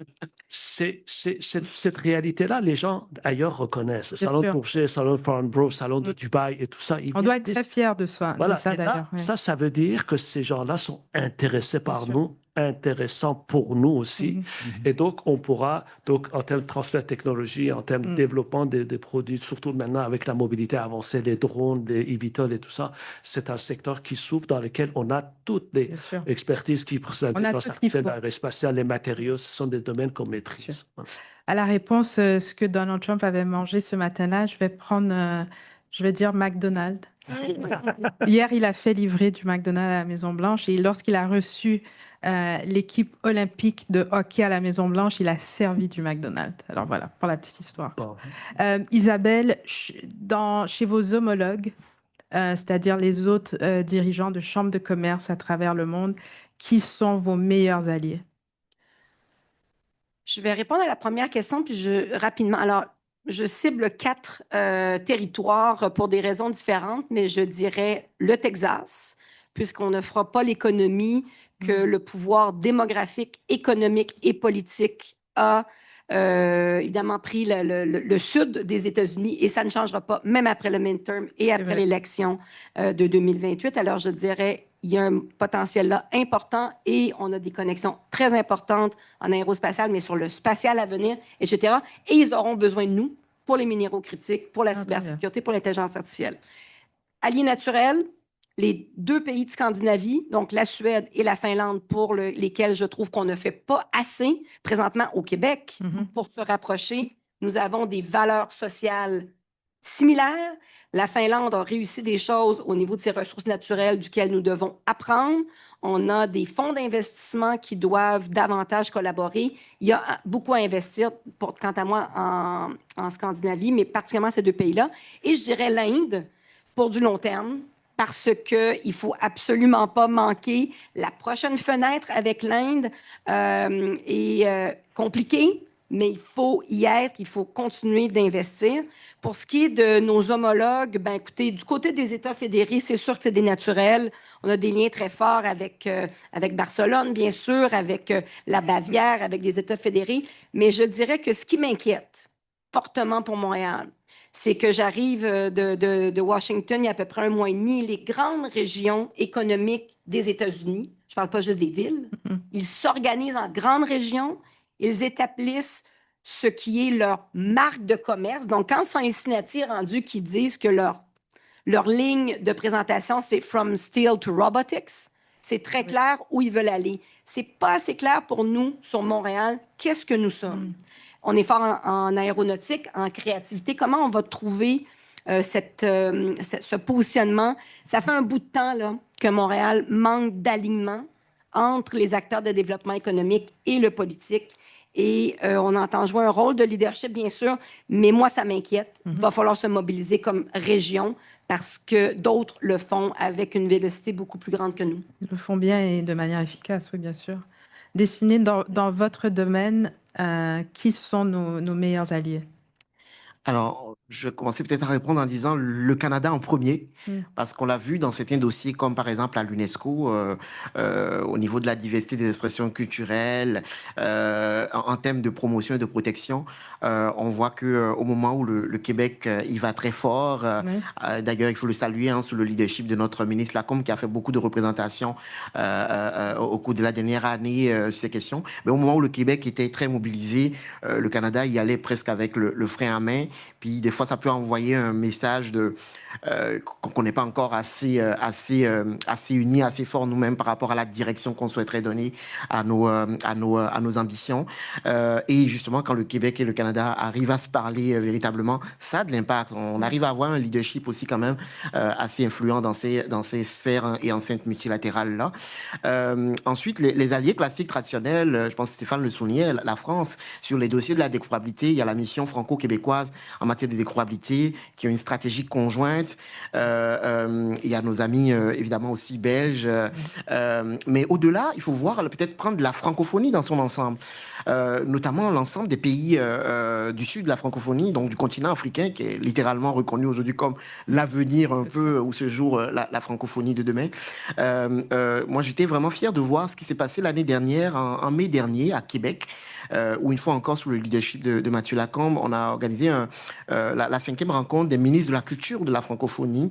c'est cette réalité-là, les gens ailleurs reconnaissent. Salon de Bourget, salon de Farnborough, salon de Dubaï et tout ça.
On doit être très fiers de soi,
voilà.
De ça d'ailleurs.
Ça veut dire que ces gens-là sont intéressés par nous, intéressants pour nous aussi. Et donc, on pourra, en termes de transfert de technologie, en termes de développement des produits, surtout maintenant avec la mobilité avancée, les drones, les eVTOL et tout ça, c'est un secteur qui s'ouvre dans lequel on a toutes les expertises qui procèdent dans l'aérospatial, les matériaux, ce sont des domaines qu'on maîtrise.
À la réponse, ce que Donald Trump avait mangé ce matin-là, je vais dire McDonald's. Hier, il a fait livrer du McDonald's à la Maison-Blanche et lorsqu'il a reçu l'équipe olympique de hockey à la Maison-Blanche, il a servi du McDonald's. Alors voilà, pour la petite histoire. Isabelle, chez vos homologues, c'est-à-dire les autres dirigeants de chambres de commerce à travers le monde, qui sont vos meilleurs alliés?
Je vais répondre à la première question, puis rapidement. Alors, je cible 4 territoires pour des raisons différentes, mais je dirais le Texas, puisqu'on ne fera pas l'économie que le pouvoir démographique, économique et politique a évidemment pris le sud des États-Unis et ça ne changera pas, même après le midterm et après l'élection de 2028. Alors, je dirais, il y a un potentiel là important et on a des connexions très importantes en aérospatial, mais sur le spatial à venir, etc. Et ils auront besoin de nous pour les minéraux critiques, pour la cybersécurité, pour l'intelligence artificielle. Alliés naturels, les 2 pays de Scandinavie, donc la Suède et la Finlande, pour lesquels je trouve qu'on ne fait pas assez présentement au Québec pour se rapprocher. Nous avons des valeurs sociales similaires. La Finlande a réussi des choses au niveau de ses ressources naturelles duquel nous devons apprendre. On a des fonds d'investissement qui doivent davantage collaborer. Il y a beaucoup à investir, quant à moi, en Scandinavie, mais particulièrement ces 2 pays-là. Et je dirais l'Inde pour du long terme, parce qu'il ne faut absolument pas manquer la prochaine fenêtre avec l'Inde est compliquée, mais il faut y être, il faut continuer d'investir. Pour ce qui est de nos homologues, ben écoutez, du côté des États fédérés, c'est sûr que c'est des naturels. On a des liens très forts avec Barcelone, bien sûr, avec la Bavière, avec des États fédérés. Mais je dirais que ce qui m'inquiète fortement pour Montréal, c'est que j'arrive de Washington il y a à peu près 1 mois et demi. Les grandes régions économiques des États-Unis, je ne parle pas juste des villes, ils s'organisent en grandes régions, ils établissent ce qui est leur marque de commerce. Donc, quand Cincinnati est rendu qui disent que leur ligne de présentation, c'est From Steel to Robotics, c'est très clair où ils veulent aller. C'est pas assez clair pour nous, sur Montréal, qu'est-ce que nous sommes. On est fort en aéronautique, en créativité. Comment on va trouver ce positionnement? Ça fait un bout de temps là, que Montréal manque d'alignement entre les acteurs de développement économique et le politique. Et on entend jouer un rôle de leadership, bien sûr, mais moi, ça m'inquiète. Il va falloir se mobiliser comme région parce que d'autres le font avec une vélocité beaucoup plus grande que nous.
Ils le font bien et de manière efficace, oui, bien sûr. Dessinez dans votre domaine, qui sont nos meilleurs alliés?
Alors, je vais commencer peut-être à répondre en disant le Canada en premier, parce qu'on l'a vu dans certains dossiers, comme par exemple à l'UNESCO, au niveau de la diversité des expressions culturelles, en termes de promotion et de protection, on voit que au moment où le Québec y va très fort, d'ailleurs, il faut le saluer sous le leadership de notre ministre Lacombe, qui a fait beaucoup de représentations au cours de la dernière année sur ces questions. Mais au moment où le Québec était très mobilisé, le Canada y allait presque avec le frein à main. Puis des fois, ça peut envoyer un message qu'on n'est pas encore assez unis, assez fort nous-mêmes par rapport à la direction qu'on souhaiterait donner à nos ambitions. Et justement, quand le Québec et le Canada arrivent à se parler véritablement, ça a de l'impact. On arrive à avoir un leadership aussi quand même assez influent dans ces sphères et enceintes multilatérales-là. Ensuite, les alliés classiques traditionnels, je pense que Stéphane le soulignait, la France, sur les dossiers de la découvrabilité, il y a la mission franco-québécoise en matière de découvrabilité, qui a une stratégie conjointe. Il y a nos amis, évidemment, aussi belges. Mais au-delà, il faut voir, peut-être prendre la francophonie dans son ensemble, notamment l'ensemble des pays du sud de la francophonie, donc du continent africain, qui est littéralement reconnu aujourd'hui comme l'avenir un peu où se joue la francophonie de demain. Moi, j'étais vraiment fier de voir ce qui s'est passé l'année dernière, en mai dernier, à Québec, où une fois encore, sous le leadership de Mathieu Lacombe, on a organisé la 5e rencontre des ministres de la culture de la francophonie.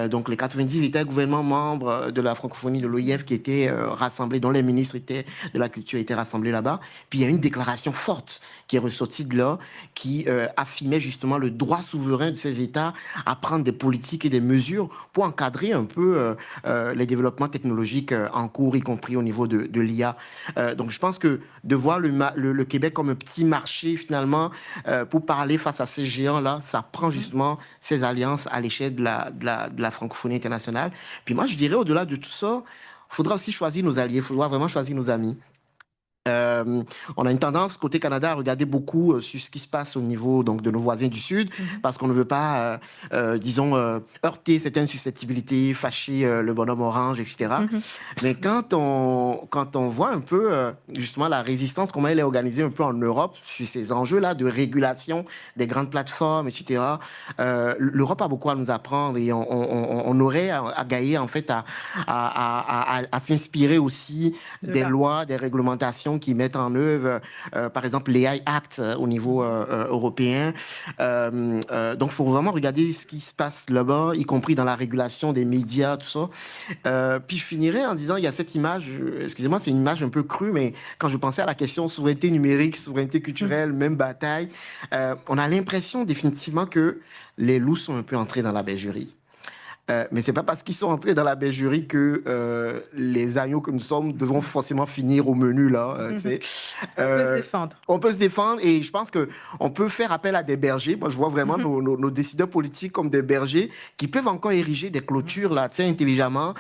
Donc, les 90 États gouvernements membres de la francophonie de l'OIF qui étaient rassemblés, dont les ministres de la culture étaient rassemblés là-bas. Puis, il y a une déclaration forte qui est ressortie de là, qui affirmait justement le droit souverain de ces États à prendre des politiques et des mesures pour encadrer un peu les développements technologiques en cours, y compris au niveau de l'IA. Donc, je pense que de voir le Québec comme un petit marché, finalement, pour parler face à ces géants-là, ça prend justement ces alliances à l'échelle de la francophonie internationale. Puis moi, je dirais, au-delà de tout ça, il faudra aussi choisir nos alliés, il faudra vraiment choisir nos amis. On a une tendance côté Canada à regarder beaucoup sur ce qui se passe au niveau donc de nos voisins du Sud, parce qu'on ne veut pas, disons, heurter certaines susceptibilités, fâcher le bonhomme orange, etc. Mais quand on voit un peu justement la résistance, comment elle est organisée un peu en Europe sur ces enjeux-là de régulation des grandes plateformes, etc., l'Europe a beaucoup à nous apprendre et on aurait à gagner en fait à s'inspirer aussi des lois, des réglementations qui mettent en œuvre, par exemple, l'AI Act au niveau européen. Donc, il faut vraiment regarder ce qui se passe là-bas, y compris dans la régulation des médias, tout ça. Puis, je finirai en disant, il y a cette image, excusez-moi, c'est une image un peu crue, mais quand je pensais à la question souveraineté numérique, souveraineté culturelle, même bataille, on a l'impression définitivement que les loups sont un peu entrés dans la bergerie. Mais c'est pas parce qu'ils sont entrés dans la bergerie que les agneaux que nous sommes devront forcément finir au menu là.
On peut se défendre.
On peut se défendre et je pense que on peut faire appel à des bergers. Moi, je vois vraiment nos décideurs politiques comme des bergers qui peuvent encore ériger des clôtures là, intelligemment,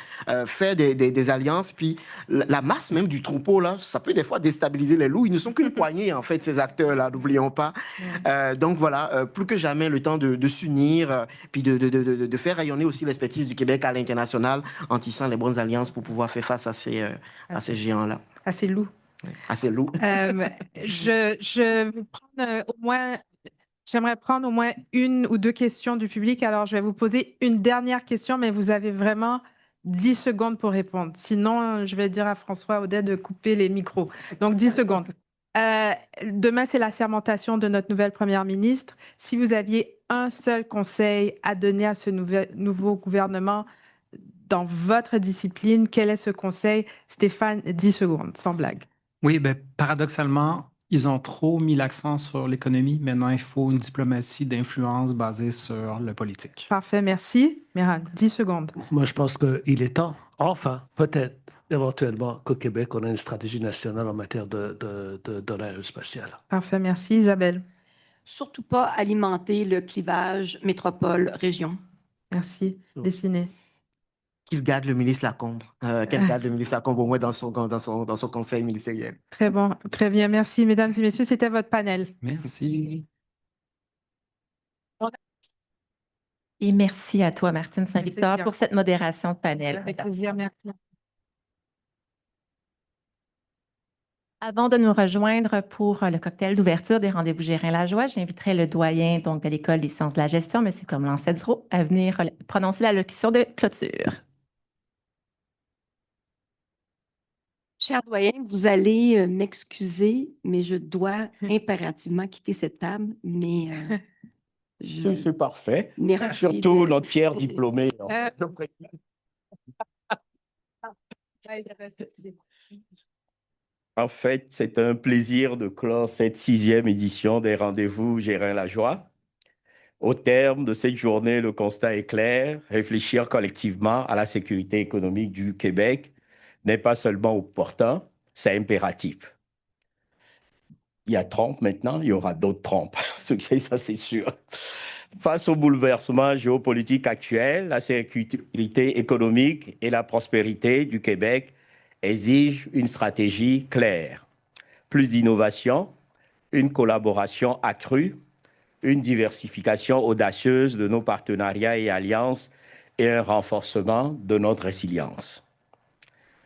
faire des alliances. Puis la masse même du troupeau là, ça peut des fois déstabiliser les loups. Ils ne sont qu'une poignée en fait, ces acteurs là. N'oublions pas. Donc voilà, plus que jamais le temps de s'unir, puis de faire rayonner aussi l'expertise du Québec à l'international en tissant les bonnes alliances pour pouvoir faire face à ces géants-là.
À ces loups.
Assez lourd.
Je vais prendre au moins, j'aimerais prendre au moins une ou deux questions du public. Alors, je vais vous poser une dernière question, mais vous avez vraiment 10 secondes pour répondre. Sinon, je vais dire à François Audet de couper les micros. Donc, 10 secondes. Demain, c'est la sermentation de notre nouvelle première ministre. Si vous aviez un seul conseil à donner à ce nouveau gouvernement dans votre discipline, quel est ce conseil? Stéphane, 10 secondes, sans blague.
Oui, ben, paradoxalement, ils ont trop mis l'accent sur l'économie. Maintenant, il faut une diplomatie d'influence basée sur le politique.
Parfait, merci. Miran, 10 secondes.
Moi, je pense qu'il est temps, enfin, peut-être, éventuellement, qu'au Québec, on ait une stratégie nationale en matière de l'aérospatiale.
Parfait, merci. Isabelle.
Surtout pas alimenter le clivage métropole-région.
Merci. Dessiné.
Qu'il garde le ministre Lacombe, qu'elle garde le ministre Lacombe au moins dans son conseil ministériel.
Très bon, très bien. Merci, mesdames et messieurs. C'était votre panel.
Merci.
Et merci à toi, Martine Saint-Victor, pour cette modération de panel.
Avec plaisir, merci.
Avant de nous rejoindre pour le cocktail d'ouverture des rendez-vous Gérin-Lajoie, j'inviterai le doyen donc, de l'École des sciences de la gestion, M. Comelan Cedro, à venir prononcer la locution de clôture.
Cher doyen, vous allez m'excuser, mais je dois impérativement quitter cette table. Mais
c'est parfait.
merci
Surtout
de-
notre fier diplômé. En fait, c'est un plaisir de clore cette 6e édition des rendez-vous Gérin-Lajoie. Au terme de cette journée, le constat est clair. Réfléchir collectivement à la sécurité économique du Québec n'est pas seulement opportun, c'est impératif. Il y a Trump maintenant, il y aura d'autres Trump, ça c'est sûr. Face au bouleversement géopolitique actuel, la sécurité économique et la prospérité du Québec exigent une stratégie claire. Plus d'innovation, une collaboration accrue, une diversification audacieuse de nos partenariats et alliances et un renforcement de notre résilience.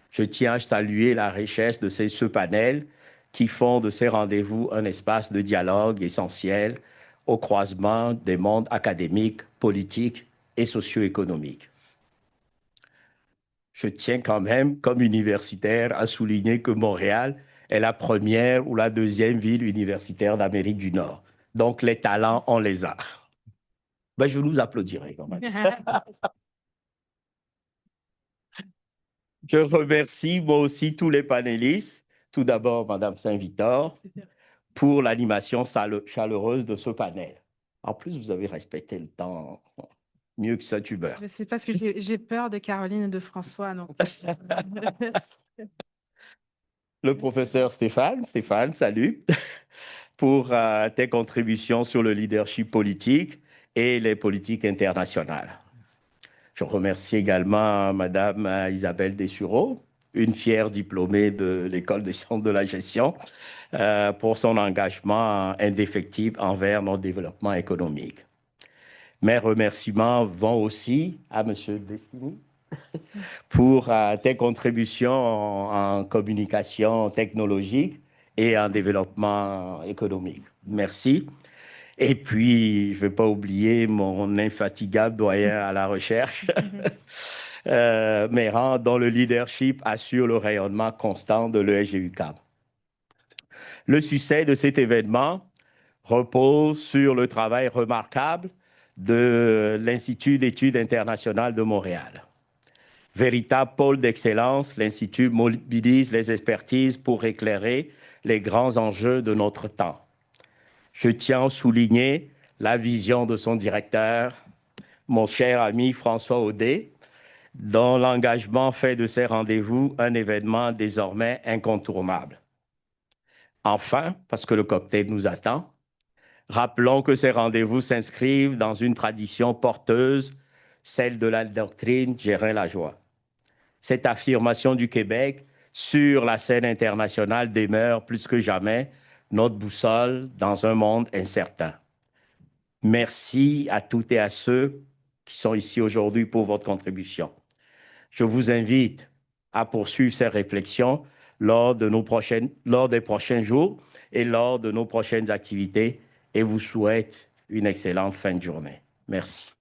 Je tiens à saluer la richesse de ce panel qui font de ces rendez-vous un espace de dialogue essentiel au croisement des mondes académiques, politiques et socio-économiques. Je tiens quand même, comme universitaire, à souligner que Montréal est la première ou la deuxième ville universitaire d'Amérique du Nord. Donc, les talents, on les a. Ben, je nous applaudirai quand même. Je remercie moi aussi tous les panélistes. Tout d'abord, Madame Saint-Victor, pour l'animation chaleureuse de ce panel. En plus, vous avez respecté le temps mieux que Saint-Hubert.
C'est parce que j'ai peur de Caroline et de François. Donc.
Le professeur Stéphane, salut, pour tes contributions sur le leadership politique et les politiques internationales. Je remercie également Madame Isabelle Dessureau, une fière diplômée de l'École des sciences de la gestion, pour son engagement indéfectible envers notre développement économique. Mes remerciements vont aussi à Monsieur Destiny pour tes contributions en communication technologique et en développement économique. Merci. Et puis, je ne vais pas oublier mon infatigable doyen à la recherche, Méran, dont le leadership assure le rayonnement constant de l'ESGUQAM. Le succès de cet événement repose sur le travail remarquable de l'Institut d'études internationales de Montréal. Véritable pôle d'excellence, l'Institut mobilise les expertises pour éclairer les grands enjeux de notre temps. Je tiens à souligner la vision de son directeur, mon cher ami François Audet, dont l'engagement fait de ces rendez-vous un événement désormais incontournable. Enfin, parce que le cocktail nous attend, rappelons que ces rendez-vous s'inscrivent dans une tradition porteuse, celle de la doctrine Gérin-Lajoie. Cette affirmation du Québec sur la scène internationale demeure plus que jamais notre boussole dans un monde incertain. Merci à toutes et à ceux qui sont ici aujourd'hui pour votre contribution. Je vous invite à poursuivre ces réflexions lors des prochains jours et lors de nos prochaines activités et vous souhaite une excellente fin de journée. Merci.